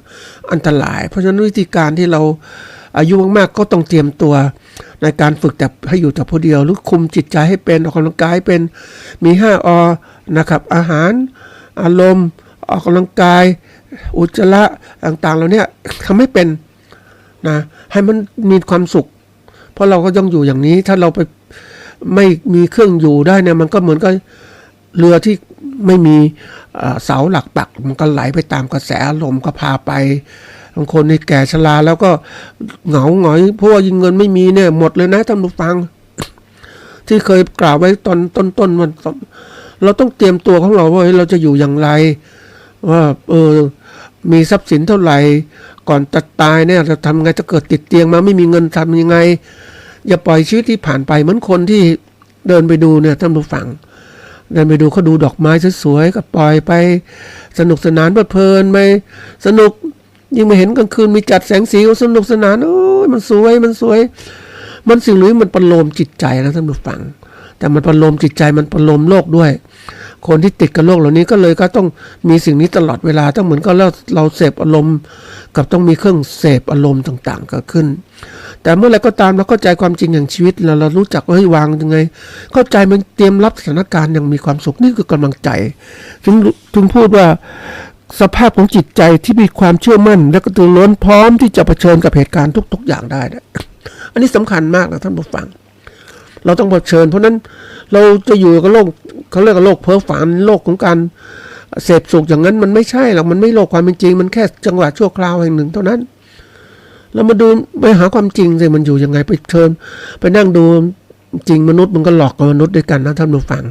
อันตรายเพราะฉะนั้นวิธีการที่เรา อายุมากๆก็ต้องเตรียมตัวในการฝึกแต่ให้อยู่แต่ผู้เดียวหรือคุมจิตใจให้เป็นออกกำลังกายเป็นมี5 อนะครับอาหารอารมณ์ออกกำลังกายอุจจาระต่างๆเหล่านี้ทำให้เป็นนะให้มันมีความสุขเพราะเราก็ต้องอยู่อย่างนี้ถ้าเราไปไม่มีเครื่องอยู่ได้เนี่ยมันก็เหมือนกับเรือที่ไม่มีเสาหลักปักมันก็ไหลไปตามกระแสลมก็พาไปบางคนในแก่ชราแล้วก็เหงาหงอยเพราะว่ายิงเงินไม่มีเนี่ยหมดเลยนะท่านผู้ฟังที่เคยกล่าวไว้ตอนต้นมันเราต้องเตรียมตัวของเราว่าเราจะอยู่อย่างไรว่ามีทรัพย์สินเท่าไหร่ก่อนจะตายเนี่ยจะทำไงจะเกิดติดเตียงมาไม่มีเงินทำยังไงอย่าปล่อยชีวิตที่ผ่านไปเหมือนคนที่เดินไปดูเนี่ยท่านผู้ฟังเดินไปดูเขาดูดอกไม้สวยๆก็ปล่อยไปสนุกสนานเพลินไปสนุกยิ่งมาเห็นกลางคืนมีจัดแสงสีก็สนุกสนานโอ้ยมันสวยมันสิ่งนี้มันประโลมจิตใจนะท่านผู้ฟังแต่มันประโลมจิตใจมันประโลมโลกด้วยคนที่ติดกับโลกเหล่านี้ก็เลยก็ต้องมีสิ่งนี้ตลอดเวลาต้องเหมือนกับเราเสพอารมณ์กับต้องมีเครื่องเสพอารมณ์ต่างๆเกิดขึ้นแต่เมื่อไรก็ตามเราเข้าใจความจริงอย่างชีวิตเรารู้จักว่าให้วางยังไงเข้าใจมันเตรียมรับสถานการณ์อย่างมีความสุขนี่คือกำลังใจถึงพูดว่าสภาพของจิตใจที่มีความเชื่อมั่นและก็ตื่นล้นพร้อมที่จะเผชิญกับเหตุการณ์ทุกๆอย่างได้นะอันนี้สำคัญมากนะท่านผู้ฟังเราต้องเผชิญเพราะนั้นเราจะอยู่กับโลกเขาเรียกว่าโลกเพ้อฝันโลกของการเสพสุขอย่างนั้นมันไม่ใช่หรอกมันไม่โลกความเป็นจริงมันแค่จังหวะชั่วคราวแห่งหนึ่งเท่านั้นเรามาดูไปหาความจริงสิมันอยู่ยังไงไปเชิญไปนั่งดูจริงมนุษย์มันก็หลอกกับมนุษย์ด้วยกันนะท่านผู้ฟัง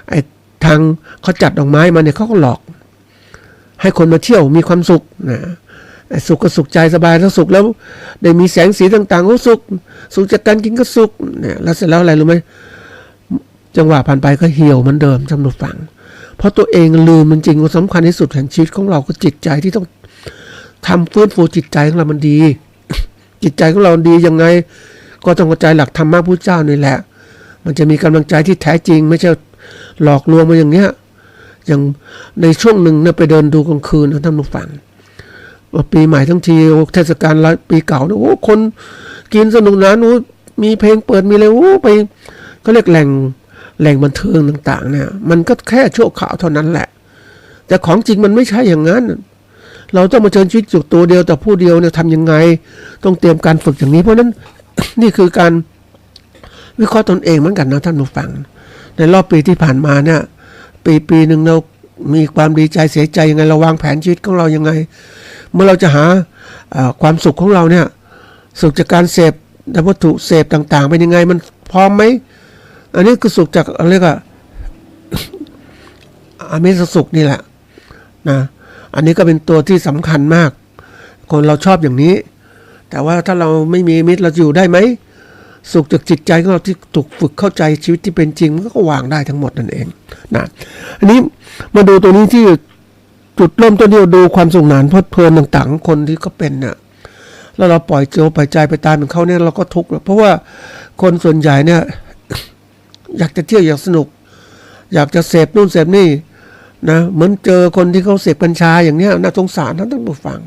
ไอ้ทางเขาจัดดอกไม้มาเนี่ยเขาก็หลอกให้คนมาเที่ยวมีความสุขนะสุขก็สุขใจสบายแล้วสุขแล้วได้มีแสงสีต่างๆก็สุขจากการกินก็สุขเนี่ยแล้วเสร็จแล้วอะไรรู้ไหมจังหวะผ่านไปก็เหี่ยวเหมือนเดิมท่านผู้ฟังเพราะตัวเองลืมมันจริงว่าสำคัญที่สุดแห่งชีวิตของเราก็จิตใจที่ต้องทำฟื้นฟูจิตใจของเรามันดี จิตใจของเราดียังไงก็ต้องเข้าใจหลักธรรมะพุทธเจ้านี่แหละมันจะมีกำลังใจที่แท้จริงไม่ใช่หลอกลวงมาอย่างเงี้ยอย่างในช่วงหนึ่งเนี่ยไปเดินดูกลางคืนนะท่านผู้ฟังว่าปีใหม่ทั้งทีเทศกาลปีเก่าเนี่ยโอ้คนกินสนุกสนานโอ้มีเพลงเปิดมีอะไรโอ้ไปก็เรียกแหล่งบันเทิงต่างๆเนี่ยมันก็แค่ชั่วคราวเท่านั้นแหละแต่ของจริงมันไม่ใช่อย่างนั้นเราต้องมาเชิญชีวิตอยู่ตัวเดียวแต่ผู้เดียวเนี่ยทำยังไงต้องเตรียมการฝึกอย่างนี้เพราะนั้น นี่คือการวิเคราะห์ตนเองเหมือนกันนะท่านผู้ฟังในรอบปีที่ผ่านมาเนี่ยปีหนึ่งเรามีความดีใจเสียใจยังไงเราวางแผนชีวิตของเรายังไงเมื่อเราจะหาความสุขของเราเนี่ยสุขจากการเสพวัตถุเสพต่างๆเป็นยังไงมันพร้อมไหมอันนี้คือสุขจากอะไรก็อามิสสุขนี่แหละนะอันนี้ก็เป็นตัวที่สำคัญมากคนเราชอบอย่างนี้แต่ว่าถ้าเราไม่มีมิตรเราอยู่ได้ไหมสุขจากจิตใจของเราที่ถูกฝึกเข้าใจชีวิตที่เป็นจริงมันก็วางได้ทั้งหมดนั่นเองนะอันนี้มาดูตัวนี้ที่จุดเริ่มต้นที่เราดูความสุขหนานเพลิดเพลินต่างๆคนที่เขาเป็นเนี่ยแล้วเราปล่อยใจไปตามเหมือนเขาเนี่ยเราก็ทุกข์เพราะว่าคนส่วนใหญ่เนี่ย อยากจะเที่ยวอยากสนุกอยากจะเสพนู่นเสพนี่นะเหมือนเจอคนที่เขาเสพกัญชาอย่างเนี้ยน่าสงสารท่านผู้ฟัง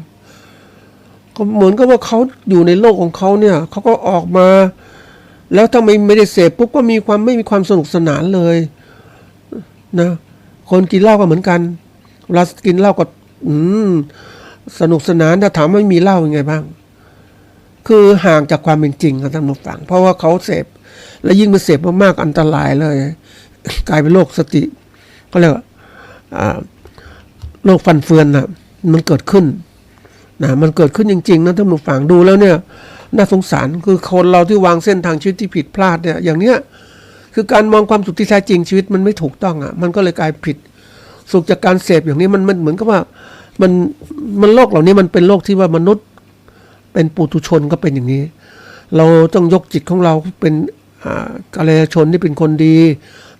ก็เหมือนกับว่าเขาอยู่ในโลกของเขาเนี่ยเขาก็ออกมาแล้วถ้าไม่ได้เสพปุ๊บก็ไม่มีความสนุกสนานเลยนะคนกินเหล้าก็เหมือนกันเวลากินเหล้าก็สนุกสนานถ้าถามว่าไม่มีเหล้ายังไงบ้างคือห่างจากความเป็นจริงครับท่านผู้ฟังเพราะว่าเขาเสพและยิ่งมาเสพมากๆอันตรายเลย กลายเป็นโรคสติก็เรียกว่าโรคฟันเฟือนนะมันเกิดขึ้นนะมันเกิดขึ้นจริงๆนะท่านผู้ฟังดูแล้วเนี่ยน่าสงสารคือคนเราที่วางเส้นทางชีวิตที่ผิดพลาดเนี่ยอย่างเนี้ยคือการมองความสุขที่แท้จริงชีวิตมันไม่ถูกต้องอ่ะมันก็เลยกลายผิดสุขจากการเสพอย่างนี้มันเหมือนกับว่ามันโลกเหล่านี้มันเป็นโลกที่ว่ามนุษย์เป็นปุถุชนก็เป็นอย่างนี้เราต้องยกจิตของเราเป็นกัลยาณชนที่เป็นคนดี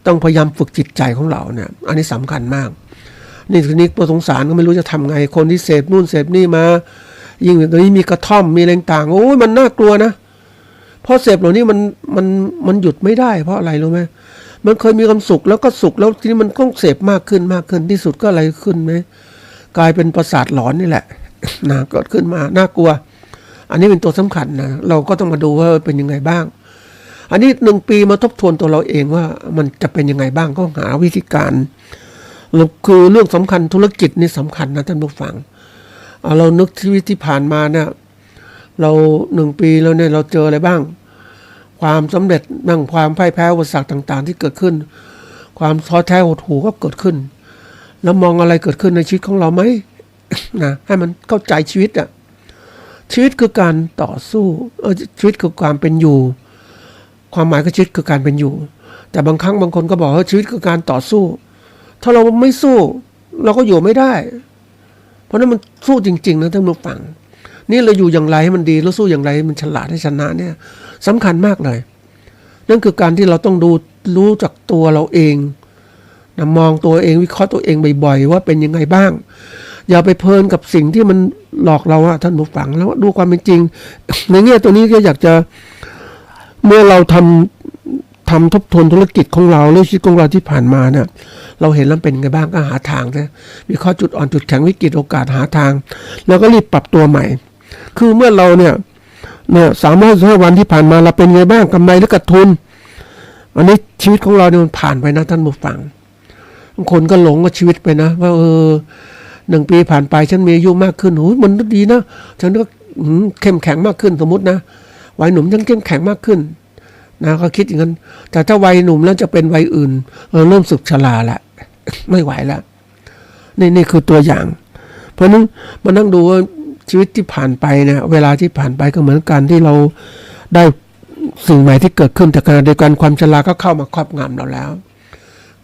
ต้องพยายามฝึกจิตใจของเราเนี่ยอันนี้สำคัญมากนี่ทีนี้ตัวสงสารก็ไม่รู้จะทำไงคนที่เสพนู่นเสพนี่มายิ่งตอนนี้มีกระท่อมมีอะไรต่างโอ้ยมันน่ากลัวนะเพราะเสพเหล่านี้มันหยุดไม่ได้เพราะอะไรรู้ไหมมันเคยมีความสุขแล้วก็สุขแล้วทีนี้มันต้องเสพมากขึ้นที่สุดก็อะไรขึ้นไหมกลายเป็นประสาทหลอนนี่แหละนะเกิดขึ้นมาน่ากลัว อันนี้เป็นตัวสำคัญนะเราก็ต้องมาดูว่าเป็นยังไงบ้างอันนี้1 ปีมาทบทวนตัวเราเองว่ามันจะเป็นยังไงบ้างก็หาวิธีการคือเรื่องสำคัญธุรกิจนี่สำคัญนะท่านผู้ฟังเรานึกชีวิตที่ผ่านมาเนี่ยเรา1 ปีแล้วเนี่ยเราเจออะไรบ้างความสำเร็จบ้างความพ่ายแพ้อุปสรรคต่างๆที่เกิดขึ้นความท้อแท้หดหู่ก็เกิดขึ้นแล้วมองอะไรเกิดขึ้นในชีวิตของเราไหม นะให้มันเข้าใจชีวิตอะชีวิตคือการต่อสู้ชีวิตคือการเป็นอยู่ความหมายของชีวิตคือการเป็นอยู่แต่บางครั้งบางคนก็บอกว่าชีวิตคือการต่อสู้ถ้าเราไม่สู้เราก็อยู่ไม่ได้เพราะนั้นมันสู้จริงๆนะท่านผู้ฟังนี่เราอยู่อย่างไรให้มันดีแล้วสู้อย่างไรให้มันฉลาดให้ชนะเนี่ยสำคัญมากเลยนั่นคือการที่เราต้องรู้จักตัวเราเองนะมองตัวเองวิเคราะห์ตัวเองบ่อยๆว่าเป็นยังไงบ้างอย่าไปเพลินกับสิ่งที่มันหลอกเราอะท่านผู้ฟังแล้วดูความเป็นจริงในแง่ตัวนี้ก็อยากจะเมื่อเราทำทบทวนธุรกิจของเราหรือชีวิตของเราที่ผ่านมาเนี่ยเราเห็นแล้วเป็นไงบ้างก็หาทางนะวิเคราะห์จุดอ่อนจุดแข็งวิกฤตโอกาสหาทางแล้วก็รีบปรับตัวใหม่คือเมื่อเราเนี่ย365 วันที่ผ่านมาเราเป็นไงบ้างกำไรหรือขาดทุนอันนี้ชีวิตของเราเนี่ยมันผ่านไปนะท่านผู้ฟังบางคนก็หลงกับชีวิตไปนะว่า1 ปีผ่านไปฉันมีอายุมากขึ้นโอ้ยมันดีนะฉันก็เข้มแข็งมากขึ้นสมมตินะวัยหนุ่มฉันเข้มแข็งมากขึ้นนะก็คิดอย่างนั้นแต่ถ้าวัยหนุ่มแล้วจะเป็นวัยอื่นเริ่มสึกชราละไม่ไหวแล้วนี่คือตัวอย่างเพราะนั้นมานั่งดูว่าชีวิตที่ผ่านไปเนี่ยเวลาที่ผ่านไปก็เหมือนกันที่เราได้สิ่งใหม่ที่เกิดขึ้นแต่ขณะเดียวกันความชราก็เข้ามาครอบงำเราแล้ว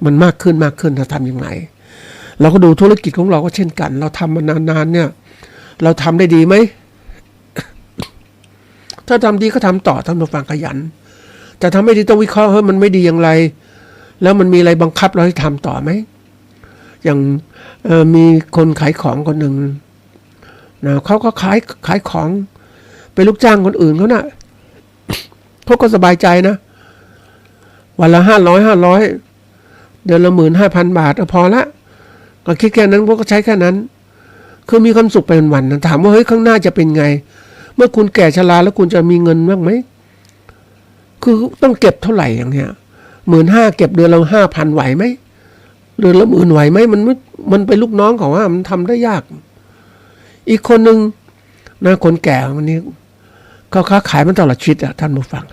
มันมากขึ้นจะทำยังไงเราก็ดูธุรกิจของเราก็เช่นกันเราทำมานานๆเนี่ยเราทำได้ดีไหมถ้าทำดีก็ทำต่อทำตัวฟังขยันแต่ทำไม่ดีต้องวิเคราะห์ว่ามันไม่ดีอย่างไรแล้วมันมีอะไรบังคับเราให้ทำต่อไหมอย่างมีคนขายของคนหนึ่งนะเขาก็ขายของเป็นลูกจ้างคนอื่นเขาน่ะเขาก็สบายใจนะวันละ500เดือนละ15,000 บาทพอละก็คิดแค่นั้นพวกก็ใช้แค่นั้นคือมีความสุขไปวันๆนะถามว่าเฮ้ยข้างหน้าจะเป็นไงเมื่อคุณแก่ชราแล้วคุณจะมีเงินบ้างไหมคือต้องเก็บเท่าไหร่อย่างเนี้ย15,000เก็บเดือนละ5,000ไหวไหมเดือนละ10,000ไหวไหมมันเป็นลูกน้องของว่ามันทำได้ยากอีกคนหนึ่งนะคนแก่วันนี้เขาค้าขายมันตลอดชีวิตอะท่านผู้ฟัง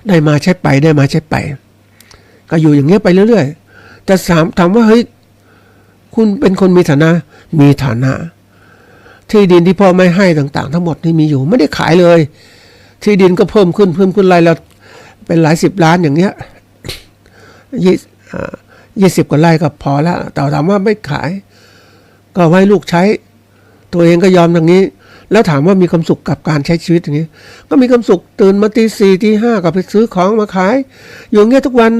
ได้มาใช้ไปก็อยู่อย่างเงี้ยไปเรื่อยๆแต่ถามว่าเฮ้ยคุณเป็นคนมีฐานะที่ดินที่พ่อไม่ให้ต่างๆทั้งหมดที่มีอยู่ไม่ได้ขายเลยที่ดินก็เพิ่มขึ้นรายละเป็นหลาย10 ล้านอย่างเงี้ย20 กว่าไร่ก็พอแล้วแต่ถามว่าไม่ขายก็ไว้ลูกใช้ตัวเองก็ยอมอย่างนี้แล้วถามว่ามีความสุขกับการใช้ชีวิตอย่างนี้ก็มีความสุขตื่นมาตี 4 ตี 5ก็ไปซื้อของมาขายอยู่เงี้ยทุกวัน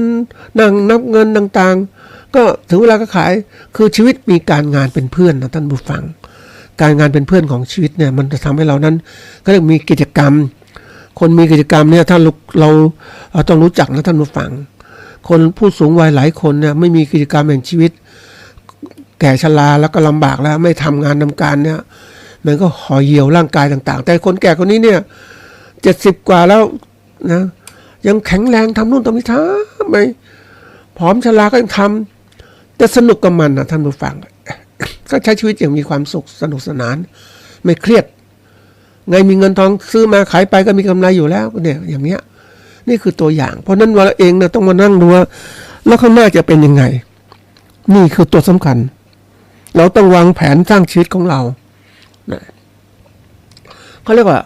นั่งนับเงินต่างๆก็ถึงเวลาก็ขายคือชีวิตมีการงานเป็นเพื่อนนะท่านผู้ฟังการงานเป็นเพื่อนของชีวิตเนี่ยมันจะทำให้เรานั้นก็เรียกมีกิจกรรมคนมีกิจกรรมเนี่ยถ้าเราต้องรู้จักนะท่านผู้ฟังคนผู้สูงวัยหลายคนเนี่ยไม่มีกิจกรรมแห่งชีวิตแก่ชราแล้วก็ลำบากแล้วไม่ทำงานทำการเนี่ยมันก็ห่อเหี่ยวร่างกายต่างๆแต่คนแก่คนนี้เนี่ย70 กว่าแล้วนะยังแข็งแรงทำนู่นทำนี่ทำไมผอมชราก็ยังทำแต่สนุกกับมันนะท่านผู้ฟังก็ใช้ชีวิตอย่างมีความสุขสนุกสนานไม่เครียดไงมีเงินทองซื้อมาขายไปก็มีกำไรอยู่แล้วเนี่ยอย่างเนี้ยนี่คือตัวอย่างเพราะนั้นเราเองเนี่ยต้องมานั่งดูว่าแล้วข้างหน้าจะเป็นยังไงนี่คือตัวสำคัญเราต้องวางแผนสร้างชีวิตของเราเขาเรียกว่า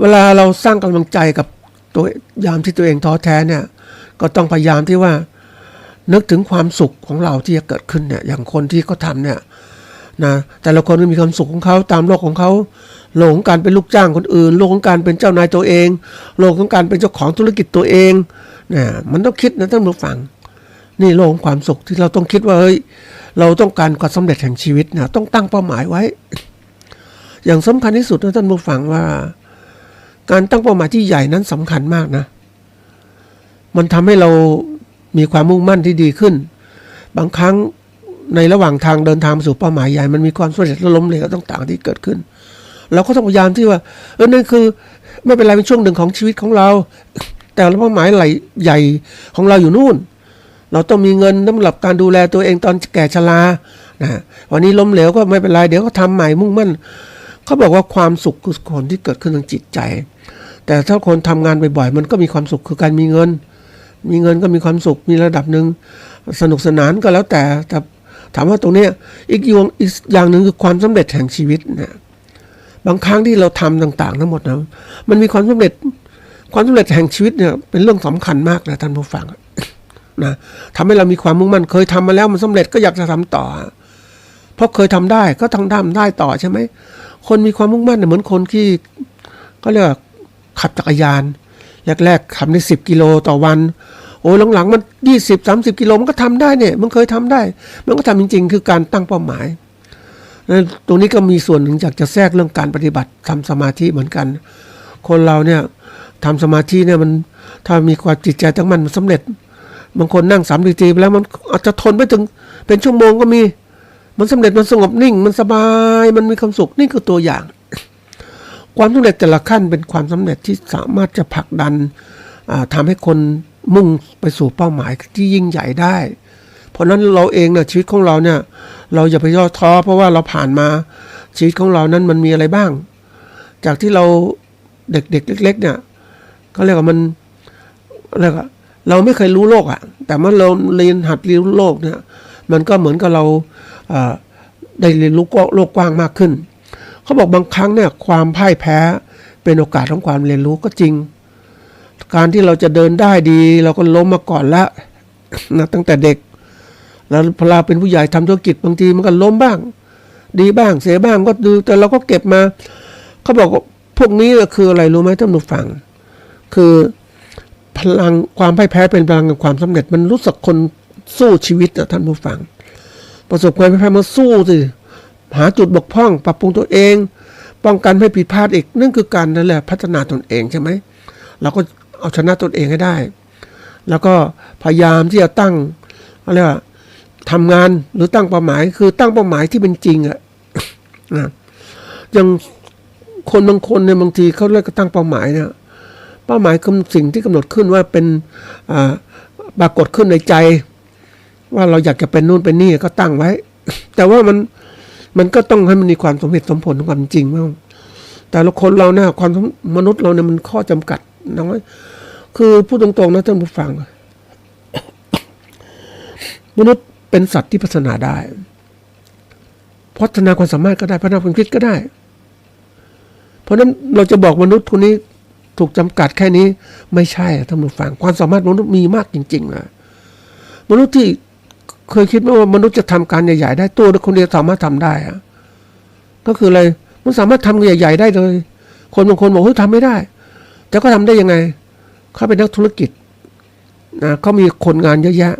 เวลาเราสร้างกำลังใจกับตัวยามที่ตัวเองท้อแท้เนี่ยก็ต้องพยายามที่ว่านึกถึงความสุขของเราที่จะเกิดขึ้นเนี่ยอย่างคนที่เขาทำเนี่ยนะแต่ละคนก็มีความสุขของเขาตามโลกของเขาโลกของการเป็นลูกจ้างคนอื่นโลกของการเป็นเจ้านายตัวเองโลกของการเป็นเจ้าของธุรกิจตัวเองเนี่ยมันต้องคิดนะท่านผู้ฟังนี่โลกของความสุขที่เราต้องคิดว่าเฮ้ยเราต้องการความสำเร็จแห่งชีวิตนะต้องตั้งเป้าหมายไว้อย่างสำคัญที่สุดนะท่านผู้ฟังว่าการตั้งเป้าหมายที่ใหญ่นั้นสำคัญมากนะมันทำให้เรามีความมุ่งมั่นที่ดีขึ้นบางครั้ง ในระหว่างทางเดินทางสู่เป้าหมายใหญ่มันมีความสำเร็จและล้มเหลวต่างๆที่เกิดขึ้นเราก็ต้องพยายามที่ว่านั่นคือไม่เป็นไรเป็นช่วงหนึ่งของชีวิตของเราแต่เป้าหมายใหญ่ของเราอยู่นู่นเราต้องมีเงินสำหรับการดูแลตัวเองตอนแก่ชรานะวันนี้ล้มเหลวก็ไม่เป็นไรเดี๋ยวก็ทำใหม่มุ่งมั่นเขาบอกว่าความสุขคือผลที่เกิดขึ้นทางจิตใจแต่ถ้าคนทำงานบ่อยๆมันก็มีความสุขคือการมีเงินก็มีความสุขมีระดับหนึ่งสนุกสนานก็แล้วแต่ถามว่าตรงนี้อีกอย่างหนึ่งคือความสำเร็จแห่งชีวิตนะบางครั้งที่เราทำต่างๆทั้งหมดนะมันมีความสำเร็จแห่งชีวิตเนี่ยเป็นเรื่องสำคัญมากนะท่านผู้ฟังนะทำให้เรามีความมุ่งมั่นเคยทำมาแล้วมันสำเร็จก็อยากจะทำต่อเพราะเคยทำได้ก็ต้องทำได้ต่อใช่ไหมคนมีความมุ่งมั่นเหมือนคนที่ก็เรียกขับจักรยานแรกๆขับได้10 กิโลต่อวันโอ้หลังๆมัน20-30 กิโลมันก็ทำได้เนี่ยมันเคยทำได้มันก็ทำจริงๆคือการตั้งเป้าหมายตรงนี้ก็มีส่วนหนึ่งอยากจะแทรกเรื่องการปฏิบัติทำสมาธิเหมือนกันคนเราเนี่ยทำสมาธิเนี่ยมันถ้ามีความจิตใจตั้งมั่นมันสำเร็จบางคนนั่ง3 นาทีไปแล้วมันอาจจะทนไปถึงเป็นชั่วโมงก็มีมันสำเร็จมันสงบนิ่งมันสบายมันมีความสุขนี่คือตัวอย่างความสำเร็จแต่ละขั้นเป็นความสำเร็จที่สามารถจะผลักดันทำให้คนมุ่งไปสู่เป้าหมายที่ยิ่งใหญ่ได้เพราะนั้นเราเองเนี่ยชีวิตของเราเนี่ยเราอย่าไปย่อท้อเพราะว่าเราผ่านมาชีวิตของเรานั้นมันมีอะไรบ้างจากที่เราเด็กๆเล็กๆเนี่ยเขาเรียกว่ามันเรียกว่าเราไม่เคยรู้โลกแต่เมื่อเราเรียนหัดเรียนรู้โลกเนี่ยมันก็เหมือนกับเราได้เรียนรู้โลกกว้างมากขึ้นเขาบอกบางครั้งเนี่ยความพ่ายแพ้เป็นโอกาสของความเรียนรู้ก็จริงการที่เราจะเดินได้ดีเราก็ล้มมาก่อนแล้วนะตั้งแต่เด็กแล้วพอเราเป็นผู้ใหญ่ทำธุรกิจบางทีมันก็ล้มบ้างดีบ้างเสียบ้างก็ดูแต่เราก็เก็บมาเขาบอกพวกนี้คืออะไรรู้ไหมท่านผู้ฟังคือพลังความพ่ายแพ้เป็นพลังของความสำเร็จมันรู้สึกคนสู้ชีวิตนะท่านผู้ฟังประสบความพ่ายแพ้มาสู้สิหาจุดบกพร่องปรับปรุงตัวเองป้องกันไม่ผิดพลาดอีกนั่นคือการนั่นแหละพัฒนาตนเองใช่ไหมเราก็เอาชนะตนเองให้ได้แล้วก็พยายามที่จะตั้งอะไรว่าทำงานหรือตั้งเป้าหมายคือตั้งเป้าหมายที่เป็นจริงนะอย่างคนบางคนเนี่ยบางทีเขาเรียกตั้งเป้าหมายเนี่ยเป้าหมายคือสิ่งที่กำหนดขึ้นว่าเป็นปรากฏขึ้นในใจว่าเราอยากจะเป็นนู่นเป็นนี่ก็ตั้งไว้แต่ว่ามันก็ต้องให้มันมีความสมเหตุสมผลของความจริงบ้างแต่ละคนเราเนี่ยความมนุษย์เราเนี่ยมันข้อจำกัดน้อยคือพูดตรงๆนะท่านผู้ฟังมนุษย์เป็นสัตว์ที่พัฒนาได้พัฒนาความสามารถก็ได้พัฒนาความคิดก็ได้เพราะนั้นเราจะบอกมนุษย์คนนี้ถูกจำกัดแค่นี้ไม่ใช่ท่านผู้ฟังความสามารถมนุษย์มีมากจริงๆนะมนุษย์ที่เคยคิดไหมว่ามนุษย์จะทำการใหญ่ๆได้ตัวคนเดียวสามารถทำได้ก็คืออะไรมันสามารถทำใหญ่ๆได้เลยคนบางคนบอกเฮ้ยทำไม่ได้แต่ก็ทำได้ยังไงเขาเป็นนักธุรกิจนะเขามีคนงานเยอะแยะ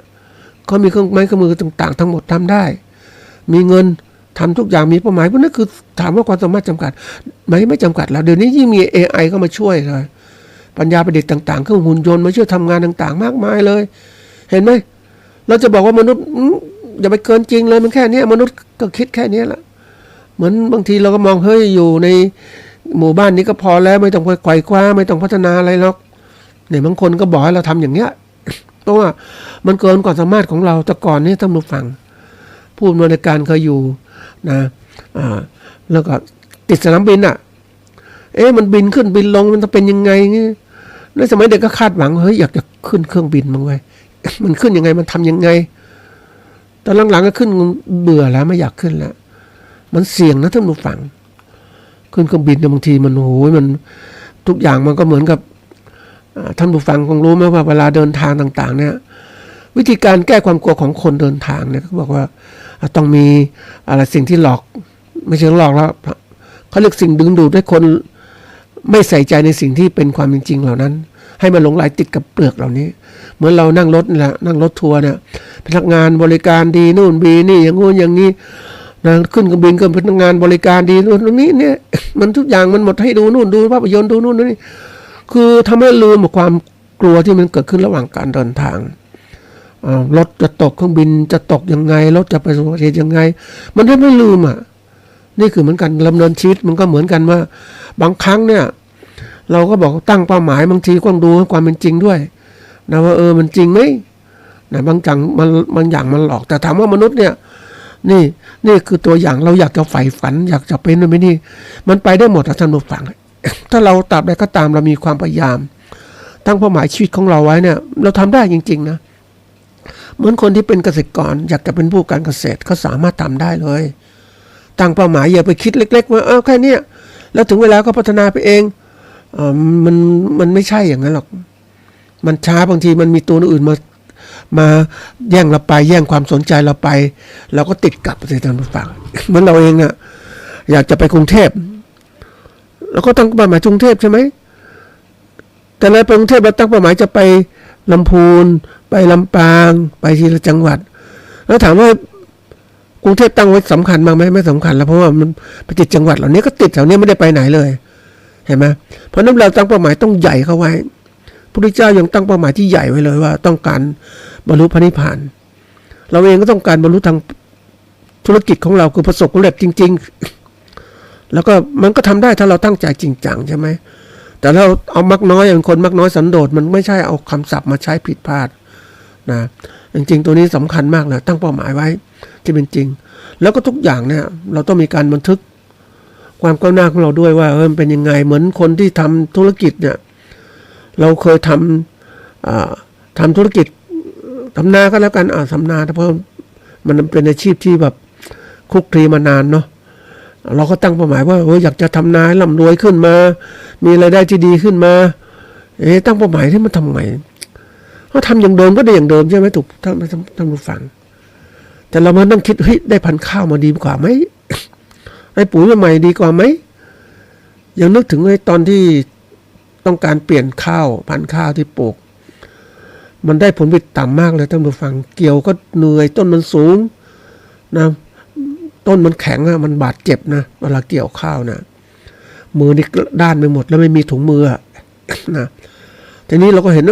เขามีเครื่องไม้เครื่องมือต่างๆทั้งหมดทำได้มีเงินทำทุกอย่างมีเป้าหมายเพราะนั่นคือถามว่าความสามารถจำกัดไม่จำกัดแล้วเดี๋ยวนี้ยิ่งมี AI เข้ามาช่วยเลยปัญญาประดิษฐ์ต่างๆเครื่องหุ่นยนต์มาช่วยทำงานต่างๆมากมายเลยเห็นไหมเราจะบอกว่ามนุษย์อย่าไปเกินจริงเลยมันแค่นี้มนุษย์ก็คิดแค่นี้แหละเหมือนบางทีเราก็มองเฮ้ยอยู่ในหมู่บ้านนี้ก็พอแล้วไม่ต้องไขว่คว้าไม่ต้องพัฒนาอะไรหรอกเนี่ยบางคนก็บอกให้เราทำอย่างเนี้ยเพราะว่ามันเกินความสามารถของเราแต่ก่อนนี้ท่านผู้ฟังผู้อำนวยการเคยอยู่นะแล้วก็ติดสนามบินมันบินขึ้นบินลงมันจะเป็นยังไงงี้ในสมัยเด็กก็คาดหวังเฮ้ยอยากจะขึ้นเครื่องบินมั้งไว้มันขึ้นยังไงมันทำยังไงตอนหลังๆก็ขึ้นเบื่อแล้วไม่อยากขึ้นแล้วมันเสี่ยงนะท่านผู้ฟังขึ้นเครื่องบินบางทีมันโอ้ยมันทุกอย่างมันก็เหมือนกับท่านผู้ฟังคงรู้ไหมว่าเวลาเดินทางต่างๆเนี่ยวิธีการแก้ความกลัวของคนเดินทางเนี่ยเขาบอกว่าต้องมีอะไรสิ่งที่หลอกไม่ใช่หลอกแล้วเขาเรียกสิ่งดึงดูดให้คนไม่ใส่ใจในสิ่งที่เป็นความจริงเหล่านั้นให้มันหลงไหลติดกับเปลือกเหล่านี้เหมือนเรานั่งรถนี่แหละนั่งรถทัวร์เนี่ยพนักงานบริการดีนู่นดีนี่อย่างงู้นอย่างนี้นะขึ้นเครื่องบินก็พนักงานบริการดีนู่นตรงนี้เนี่ยมันทุกอย่างมันหมดให้ดูนู่นดูภาพยนตร์ดูนู่นดูนี่คือทำให้ลืมความกลัวที่มันเกิดขึ้นระหว่างการเดินทาง รถจะตกเครื่องบินจะตกยังไงรถจะไปประสบอุบัติเหตุยังไงมันได้ไม่ลืมนี่คือเหมือนกันดำเนินชีวิตมันก็เหมือนกันว่าบางครั้งเนี่ยเราก็บอกตั้งเป้าหมายบางทีก็ต้องดูความเป็นจริงด้วยนะว่ามันจริงไหมนะบางอย่างมันหลอกแต่ถามว่ามนุษย์เนี่ยนี่คือตัวอย่างเราอยากจะใฝ่ฝันอยากจะเป็นนู่นเป็นนี่มันไปได้หมดท่านผู้ฟัง ถ้าเราตราบใดก็ตามเรามีความพยายามตั้งเป้าหมายชีวิตของเราไว้เนี่ยเราทำได้จริงๆนะเหมือนคนที่เป็นเกษตรกรอยากจะเป็นผู้การเกษตรเขาสามารถทำได้เลยตั้งเป้าหมายอย่าไปคิดเล็กๆว่าแค่นี้แล้วถึงเวลาก็พัฒนาไปเองมันไม่ใช่อย่างนั้นหรอกมันช้าบางทีมันมีตัวอื่นมาแย่งเราไปแย่งความสนใจเราไปเราก็ติดกับในทางฝั่งเหมือนเราเองเนี่ยอยากจะไปกรุงเทพเราก็ตั้งเป้าหมายกรุงเทพใช่ไหมแต่เราไปกรุงเทพเราตั้งเป้าหมายจะไปลำพูนไปลำปางไปทีละจังหวัดแล้วถามว่ากรุงเทพตั้งไว้สำคัญบ้างไหมไม่สำคัญแล้วเพราะว่ามันไปติดจังหวัดเหล่านี้ก็ติดแถวนี้ไม่ได้ไปไหนเลยเห็นไหมเพราะนั้นเราตั้งเป้าหมายต้องใหญ่เข้าไว้พระพุทธเจ้ายังตั้งเป้าหมายที่ใหญ่ไว้เลยว่าต้องการบรรลุพระนิพพานเราเองก็ต้องการบรรลุทางธุรกิจของเราคือประสบความสำเร็จจริงๆแล้วก็มันก็ทำได้ถ้าเราตั้งใจจริงจังใช่ไหมแต่เราเอามักน้อยอย่างคนมักน้อยสันโดษมันไม่ใช่เอาคำศัพท์มาใช้ผิดพลาดนะจริงๆตัวนี้สำคัญมากเลยตั้งเป้าหมายไว้ที่เป็นจริงแล้วก็ทุกอย่างเนี่ยเราต้องมีการบันทึกความก้าวหน้าของเราด้วยว่ามันเป็นยังไงเหมือนคนที่ทำธุรกิจเนี่ยเราเคยทำธุรกิจทำนาก็แล้วกันทำนาเพราะมันเป็นอาชีพที่แบบคลุกคลีมานานเนาะเราก็ตั้งเป้าหมายว่าอยากจะทำนาร่ำรวยขึ้นมามีรายได้ที่ดีขึ้นมาตั้งเป้าหมายที่มันทำไงเขาทำอย่างเดิมก็ได้อย่างเดิมใช่ไหมถูกท่านผู้ฟังแต่เรามานั่งคิดได้พันธุ์ข้าวมาดีกว่าไหมได้ปุ๋ยใหม่ดีกว่าไหมยังนึกถึงตอนที่ต้องการเปลี่ยนข้าวพันธุ์ข้าวที่ปลูกมันได้ผลผลิตต่ำมากเลยท่านผู้ฟังเกี่ยวก็เหนื่อยต้นมันสูงนะต้นมันแข็งมันบาดเจ็บนะเวลาเกี่ยวข้าวนะมือนี่ด้านไปหมดแล้วไม่มีถุงมือนะทีนี้เราก็เห็น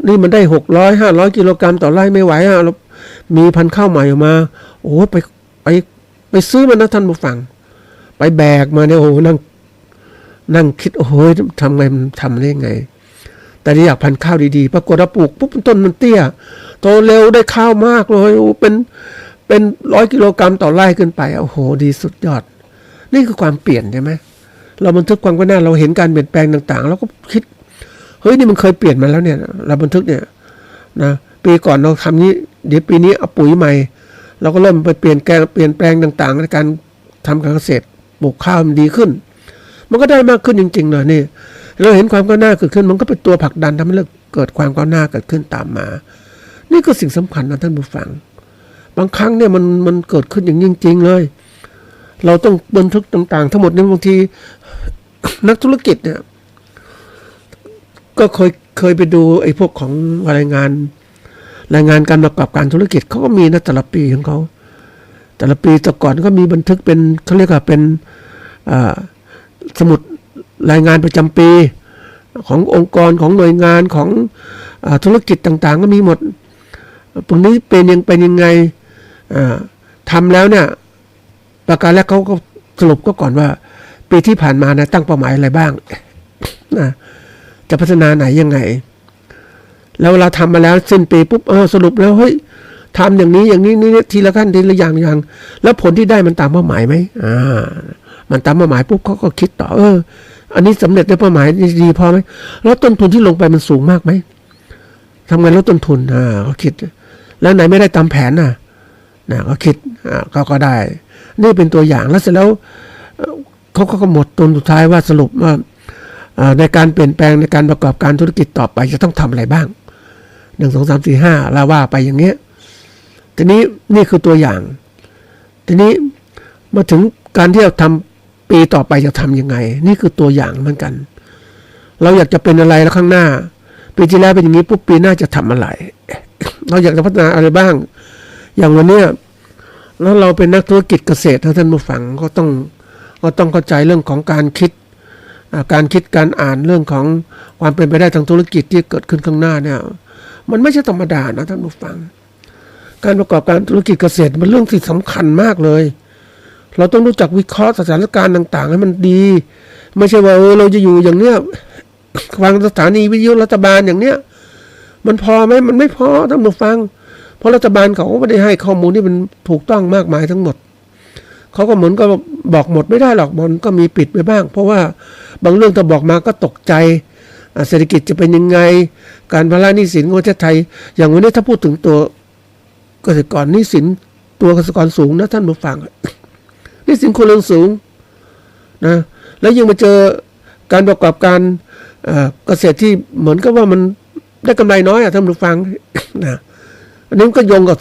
นี่มันได้600-500 กิโลกรัมต่อไร่ไม่ไหวเรามีพันธุ์ข้าวใหม่ออกมาไปซื้อมันนะท่านผู้ฟังไปแบกมาเนี่ยนั่งคิดทำไงมันทำได้ไงแต่ที่อยากพันธุ์ข้าวดีๆปรากฏว่าปลูกปุ๊บต้นมันเตี้ยโตเร็วได้ข้าวมากเลยเป็น100 กิโลกรัมต่อไร่ขึ้นไปดีสุดยอดนี่คือความเปลี่ยนใช่ไหมเราบันทึกความก้าวหน้าเราเห็นการเปลี่ยนแปลงต่างๆเราก็คิดนี่มันเคยเปลี่ยนมาแล้วเนี่ยเราบันทึกเนี่ยนะปีก่อนเราทำนี้เดี๋ยวปีนี้เอาปุ๋ยใหม่เราก็เริ่มไปเปลี่ยนแปลงต่างๆในการทำการเกษตรปลูกข้าวมันดีขึ้นมันก็ได้มากขึ้นจริงๆเลยนี่เราเห็นความก้าวหน้าเกิดขึ้นมันก็เป็นตัวผลักดันทำให้เกิดความก้าวหน้าเกิดขึ้นตามมานี่ก็สิ่งสำคัญนะท่านผู้ฟังบางครั้งเนี่ยมันเกิดขึ้นอย่างจริงๆเลยเราต้องบันทึกต่างๆทั้งหมดนี้บางที นักธุรกิจเนี่ยก็เคยไปดูไอ้พวกของรายงานการประกอบการธุรกิจเขาก็มีนะแต่ละปีของเขาแต่ละปีแต่ก่อนก็มีบันทึกเป็นเขาเรียกว่าเป็นสมุดรายงานประจำปีขององค์กรของหน่วยงานของธุรกิจต่างๆก็มีหมดตรงนี้เป็นยังไงทำแล้วเนี่ยประการแรกเขาก็สรุปก็ก่อนว่าปีที่ผ่านมานะตั้งเป้าหมายอะไรบ้างนะจะพัฒนาไหนยังไงแล้วเราทำมาแล้วสิ้นปีปุ๊บสรุปแล้วทำอย่างนี้นี่ทีละขั้นทีละอย่างแล้วผลที่ได้มันตามเป้าหมายไหมมันตามเป้าหมายปุ๊บเขาก็คิดต่ออันนี้สำเร็จในเป้าหมายดีพอไหมแล้วต้นทุนที่ลงไปมันสูงมากไหมทำไงลดต้นทุนเขาคิดแล้วไหนไม่ได้ตามแผนเขาคิดก็ได้นี่เป็นตัวอย่างแล้วเสร็จแล้วเขาก็หมดตนสุดท้ายว่าสรุปว่าในการเปลี่ยนแปลงในการประกอบการธุรกิจต่อไปจะต้องทำอะไรบ้าง1 2 3 4 5แล้วว่าไปอย่างเงี้ยทีนี้นี่คือตัวอย่างทีนี้มาถึงการที่เราทำปีต่อไปจะทำยังไงนี่คือตัวอย่างเหมือนกันเราอยากจะเป็นอะไรแล้วข้างหน้าปีที่แล้วเป็นอย่างนี้ปุ๊บปีหน้าจะทำอะไร เราอยากจะพัฒนาอะไรบ้างอย่างวันนี้แล้วเราเป็นนักธุรกิจเกษตรท่านผู้ฟังก็ต้องเข้าใจเรื่องของการคิดการอ่านเรื่องของความเป็นไปได้ทางธุรกิจที่เกิดขึ้นข้างหน้าเนี่ย มันไม่ใช่ธรรมดานะท่านผู้ฟังการประกอบการธุรกิจเกษตรมันเรื่องที่สำคัญมากเลยเราต้องรู้จักวิเคราะห์สถานการณ์ต่างๆให้มันดีไม่ใช่ว่าเราจะอยู่อย่างเนี้ยฟังสถานีวิทยุรัฐบาลอย่างเนี้ยมันพอไหมมันไม่พอท่านผู้ฟังเพราะรัฐบาลเขาไม่ได้ให้ข้อมูลที่มันถูกต้องมากมายทั้งหมดเขาก็เหมือนก็บอกหมดไม่ได้หรอกมันก็มีปิดไปบ้างเพราะว่าบางเรื่องถ้าบอกมาก็ตกใจเศรษฐกิจจะเป็นยังไงการภาระหนี้สินของประเทศไทยอย่างวันนี้ถ้าพูดถึงตัวเกษตรกรหนี้สินตัวเกษตรกรสูงนะท่านผู้ฟังหนี้สินครัวเรือนสูงนะแล้วยังมาเจอการประกอบการเกษตรที่เหมือนกับว่ามันได้กำไรน้อยท่านผู้ฟังนะอันนี้ก็โยงกับ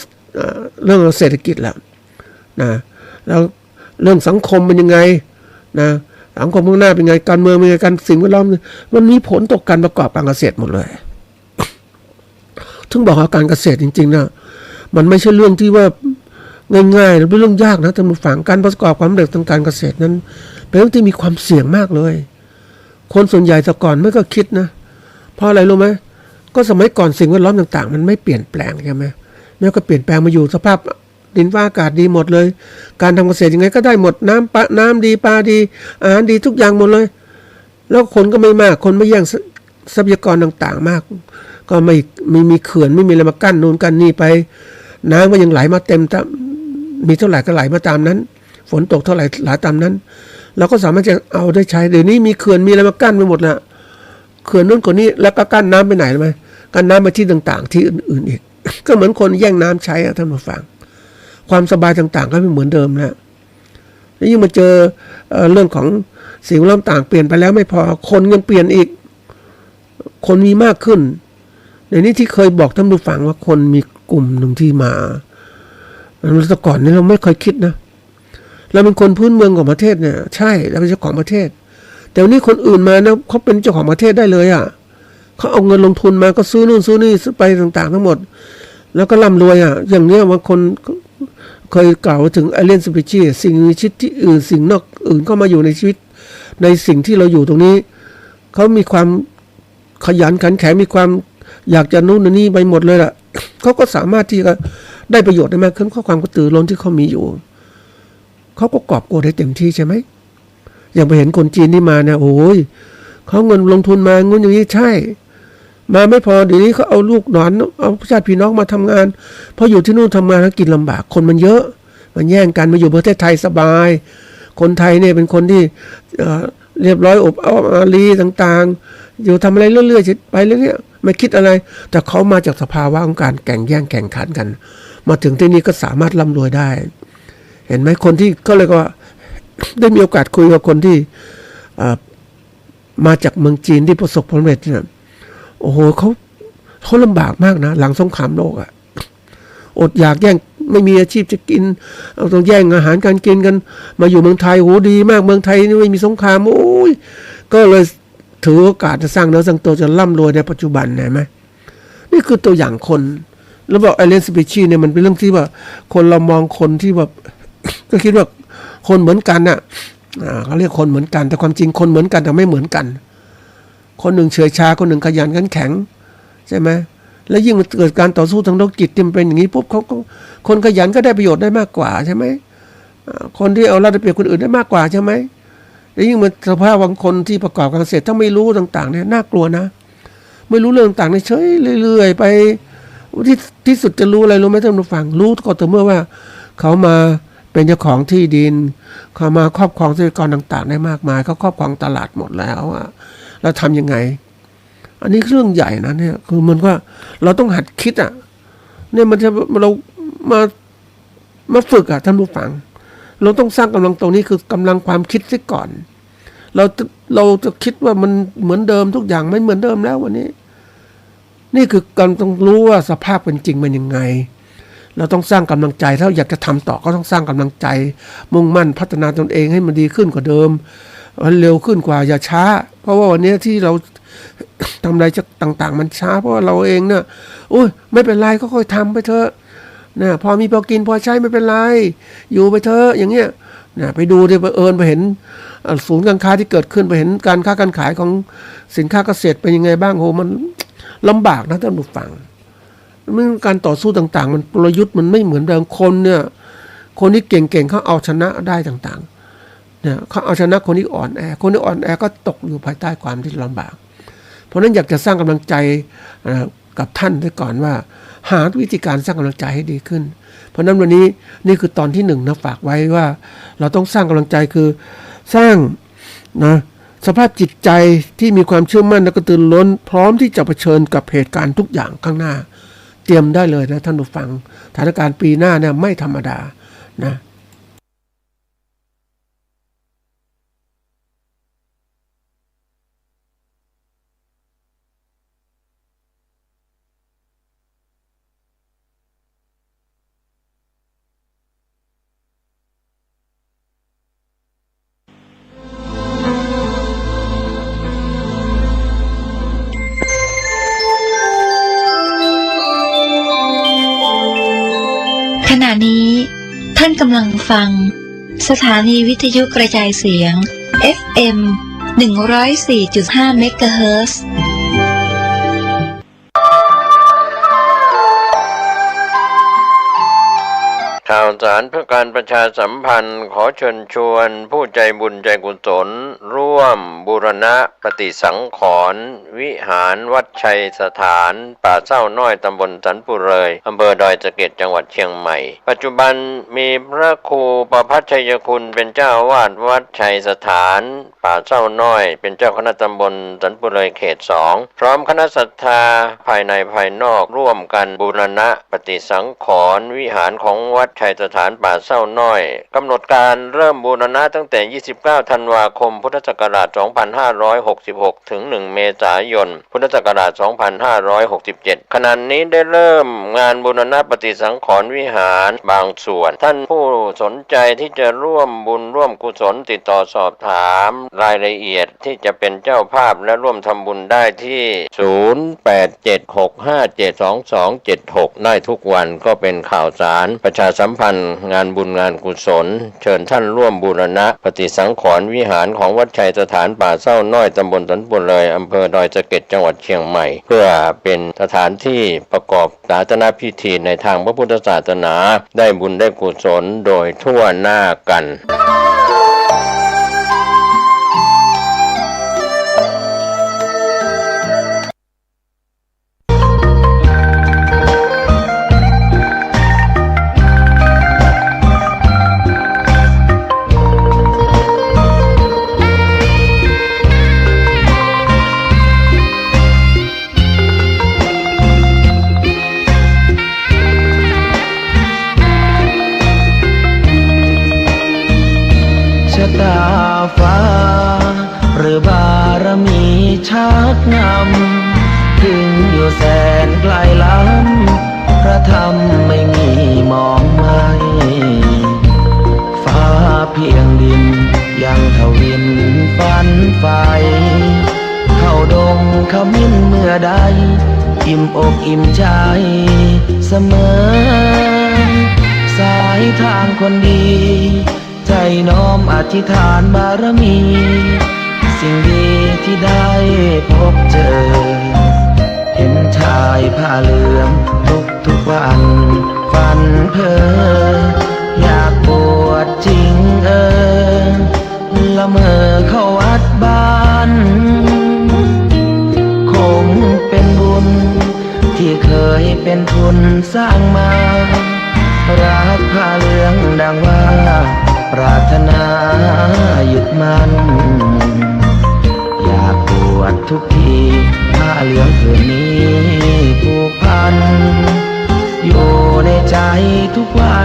เรื่องเศรษฐกิจแล้วนะแล้วเรื่องสังคมเป็นยังไงนะสังคมข้างหน้าเป็นไงการเมืองเป็นไงการสิ่งแวดล้อมมันมีผลต่อการประกอบการเกษตรหมดเลยถึงบอกว่าการเกษตรจริงๆนะมันไม่ใช่เรื่องที่ว่าง่ายๆหรือเป็นเรื่องยากนะท่านผู้ฟังการประกอบความสำเร็จทางการเกษตรนั้นเป็นเรื่องที่มีความเสี่ยงมากเลยคนส่วนใหญ่แต่ก่อนไม่ก็คิดนะเพราะอะไรรู้ไหมก็สมัยก่อนสิ่งแวดล้อมต่างๆมันไม่เปลี่ยนแปลงใช่ไหมแล้วก็เปลี่ยนแปลงมาอยู่สภาพดินฟ้าอากาศดีหมดเลยการทำเกษตรยังไงก็ได้หมดน้ำดีปลาดีอาหารดีทุกอย่างหมดเลยแล้วคนก็ไม่มากคนไม่แย่งทรัพยากรต่างๆมากก็ไม่มีเขื่อนไม่มีอะไรมากั้นนู่นกั้นนี่ไปน้ำก็ยังไหลมาเต็มมีเท่าไหร่ก็ไหลมาตามนั้นฝนตกเท่าไหร่ไหลตามนั้นเราก็สามารถจะเอาได้ใช้เดี๋ยวนี้มีเขื่อนมีอะไรมากั้นไปหมดละเขื่อนนู้นคนนี้แล้วก็กั้นน้ำไปไหนรู้ไหมกั้นน้ำไปที่ต่างๆที่อื่นๆอีก ก็เหมือนคนแย่งน้ำใช้ท่านผู้ฟังความสบายต่างๆก็ไม่เหมือนเดิมแล้วยิ่งมาเจอเรื่องของสิ่งแวดล้อมต่างเปลี่ยนไปแล้วไม่พอคนยังเปลี่ยนอีกคนมีมากขึ้นในนี้ที่เคยบอกท่านผู้ฟังว่าคนมีกลุ่มหนึ่งที่มาแต่ก่อนนี้เราไม่เคยคิดนะเราเป็นคนพื้นเมืองของประเทศเนี่ยใช่เราเป็นเจ้าของประเทศแต่วันนี้คนอื่นมานะเขาเป็นเจ้าของประเทศได้เลยอ่ะเขาเอาเงินลงทุนมาก็ซื้อนู่นซื้อนี่ซื้อไปต่างๆทั้งหมดแล้วก็ร่ำรวยอ่ะอย่างนี้บางคนเคยกล่าวถึง alien species สิ่งมีชีวิตที่อื่นสิ่งนอกอื่นเข้ามาอยู่ในชีวิตในสิ่งที่เราอยู่ตรงนี้เขามีความขยันขันแข็งมีความอยากจะนู่นนี่ไปหมดเลยล่ะเขาก็สามารถที่จะได้ประโยชน์ได้มากขึ้นข้อความกระตือร้นที่เขามีอยู่เขาก็กอบโกยได้เต็มที่ใช่ไหมอย่างไปเห็นคนจีนที่มาเนี่ยโอ้ยเขาเงินลงทุนมาเงินอย่างนี้ใช่มาไม่พอเดี๋ยวนี้เขาเอาลูกหลานเอาชาติพี่น้องมาทำงานพออยู่ที่นู่นทำงานแล้วกินลำบากคนมันเยอะมันแย่งกันมาอยู่ประเทศไทยสบายคนไทยเนี่ยเป็นคนที่เรียบร้อยอบอ้อมอารีต่างๆอยู่ทำอะไรเรื่อยๆไปเรื่อยๆไม่คิดอะไรแต่เขามาจากสภาวะของการแข่งแย่งแข่งขันกันมาถึงที่นี่ก็สามารถร่ำรวยได้เห็นไหมคนที่ก็เลยว่าได้มีโอกาสคุยกับคนที่มาจากเมืองจีนที่ประสบผลสำเร็จเนี่ยโอ้โหเขาลำบากมากนะหลังสงครามโลกอ่ะอดอยากแย่งไม่มีอาชีพจะกินต้องแย่งอาหารการกินกันมาอยู่เมืองไทยโหดีมากเมืองไทยนี่ไม่มีสงครามโอ้ยก็เลยถือโอกาสจะสร้างเนื้อสร้างตัวจะร่ำรวยในปัจจุบันเห็นไหมนี่คือตัวอย่างคนแล้วบอก alien species เนี่ยมันเป็นเรื่องที่ว่าคนเรามองคนที่แบบ ก็คิดว่าคนเหมือนกันน่ะเขาเรียกคนเหมือนกันแต่ความจริงคนเหมือนกันแต่ไม่เหมือนกันคนหนึ่งเฉื่อยชาคนหนึ่งขยันขันแข็งใช่ไหมแล้วยิ่งมันเกิดการต่อสู้ทางธุรกิจที่มันเป็นอย่างนี้ปุ๊บเขาคนขยันก็ได้ประโยชน์ได้มากกว่าใช่ไหมคนที่เอารัดเปรียบคนอื่นได้มากกว่าใช่ไหมแล้วยิ่งมันสภาพบางคนที่ประกอบการเกษตรถ้าไม่รู้ต่างๆเนี่ยน่ากลัวนะไม่รู้เรื่องต่างๆเนี่ยเฉยเรื่อยๆไปที่สุดจะรู้อะไรรู้ไหมท่านผู้ฟังรู้ก็ต่อเมื่อว่าเขามาเป็นเจ้าของที่ดินเขามาครอบครองทรัพยากรต่างๆได้มากมายเขาครอบครองตลาดหมดแล้วแล้วทำยังไงอันนี้เรื่องใหญ่นะเนี่ยคือมันว่าเราต้องหัดคิดเนี่ยมันจะเรามาฝึกท่านผู้ฟังเราต้องสร้างกำลังตรงนี้คือกำลังความคิดซิก่อนเราจะคิดว่ามันเหมือนเดิมทุกอย่างไม่เหมือนเดิมแล้ววันนี้นี่คือการต้องรู้ว่าสภาพเป็นจริงมันยังไงเราต้องสร้างกำลังใจถ้าอยากจะทำต่อก็ต้องสร้างกำลังใจมุ่งมั่นพัฒนาตนเองให้มันดีขึ้นกว่าเดิมเร็วขึ้นกว่าอย่าช้าเพราะว่าวันนี้ที่เราทำอะไรต่างๆมันช้าเพราะว่าเราเองเนี่ยโอ้ยไม่เป็นไรก็ค่อยทำไปเถอะนะพอมีพอกินพอใช้ไม่เป็นไรอยู่ไปเถอะอย่างเงี้ยนะไปดูดิไปเห็นศูนย์การค้าที่เกิดขึ้นไปเห็นการค้าการขายของสินค้าเกษตรเป็นยังไงบ้างโหมันลำบากนะท่านผู้ฟัง มันการต่อสู้ต่างๆมันกลยุทธ์มันไม่เหมือนเดิมคนเนี่ยคนที่เก่งๆเขาเอาชนะได้ต่างๆเนี่ยเขาเอาชนะคนที่อ่อนแอคนที่อ่อนแอก็ตกอยู่ภายใต้ความที่ลำบากเพราะนั้นอยากจะสร้างกำลังใจกับท่านด้วยก่อนว่าหาวิธีการสร้างกำลังใจให้ดีขึ้นเพราะนั้นวันนี้นี่คือตอนที่1นะฝากไว้ว่าเราต้องสร้างกำลังใจคือสร้างนะสภาพจิตใจที่มีความเชื่อมั่นและกระตือรือร้นพร้อมที่จะเผชิญกับเหตุการณ์ทุกอย่างข้างหน้าเตรียมได้เลยนะท่านผู้ฟังสถานการณ์ปีหน้าเนี่ยไม่ธรรมดานะขณะนี้ท่านกำลังฟังสถานีวิทยุกระจายเสียง FM 104.5 เมกะเฮิรตซ์ข่าวสารเพื่อการประชาสัมพันธ์ขอเชิญชวนผู้ใจบุญใจกุศลร่วมบูรณะปฏิสังขรณ์วิหารวัดชัยสถานป่าเศร้าน้อยตำบลสันปุเรยอำเภอดอยสะเก็ดจังหวัดเชียงใหม่ปัจจุบันมีพระครูประภัชชัยคุณเป็นเจ้าวาดวัดชัยสถานป่าเศร้าน้อยเป็นเจ้าคณะตำบลสันปุเรยเขต2พร้อมคณะศรัทธาภายในภายนอกร่วมกันบูรณะปฏิสังขรณ์วิหารของวัดชัยสถานป่าเศร้าน้อยกำหนดการเริ่มบูรณะตั้งแต่29ธันวาคมพุทธศักราช2566ถึง1เมษายนพุทธศักราช2567ขณะนี้ได้เริ่มงานบูรณะปฏิสังขรณ์วิหารบางส่วนท่านผู้สนใจที่จะร่วมบุญร่วมกุศลติดต่อสอบถามรายละเอียดที่จะเป็นเจ้าภาพและร่วมทำบุญได้ที่0876572276ได้ทุกวันก็เป็นข่าวสารประชาสัมพันธ์งานบุญงานกุศลเชิญท่านร่วมบูรณะปฏิสังขรณ์วิหารของวัดชัยสถานป่าเศร้าน้อยตำบลสันปุเรยอำเภอดอยสะเก็ดจังหวัดเชียงใหม่เพื่อเป็นสถานที่ประกอบศาสนพิธีในทางพระพุทธศาสนาได้บุญได้กุศลโดยทั่วหน้ากันตาฟ้าหรือบารมีชักนำถึงอยู่แสนไกลล้ำพระธรรมไม่มีมองไม่ฟ้าเพียงดินยังทวินฝันไฟเข้าดงขมิ้นเมื่อใดอิ่มอกอิ่มใจเสมอสายทางคนดีใจน้อมอธิษฐานบารมีสิ่งดีที่ได้พบเจอเห็นชายผ้าเหลืองทุกวันฝันเพ้ออยากบวชจริงละเมอเข้าวัดบ้านคงเป็นบุญที่เคยเป็นทุนสร้างมารักผ้าเหลืองดังว่าปรารถนายึดมั่นอยากบวชทุกทีผ้าเหลืองผืนนี้ผูกพันอยู่ในใจทุกวัน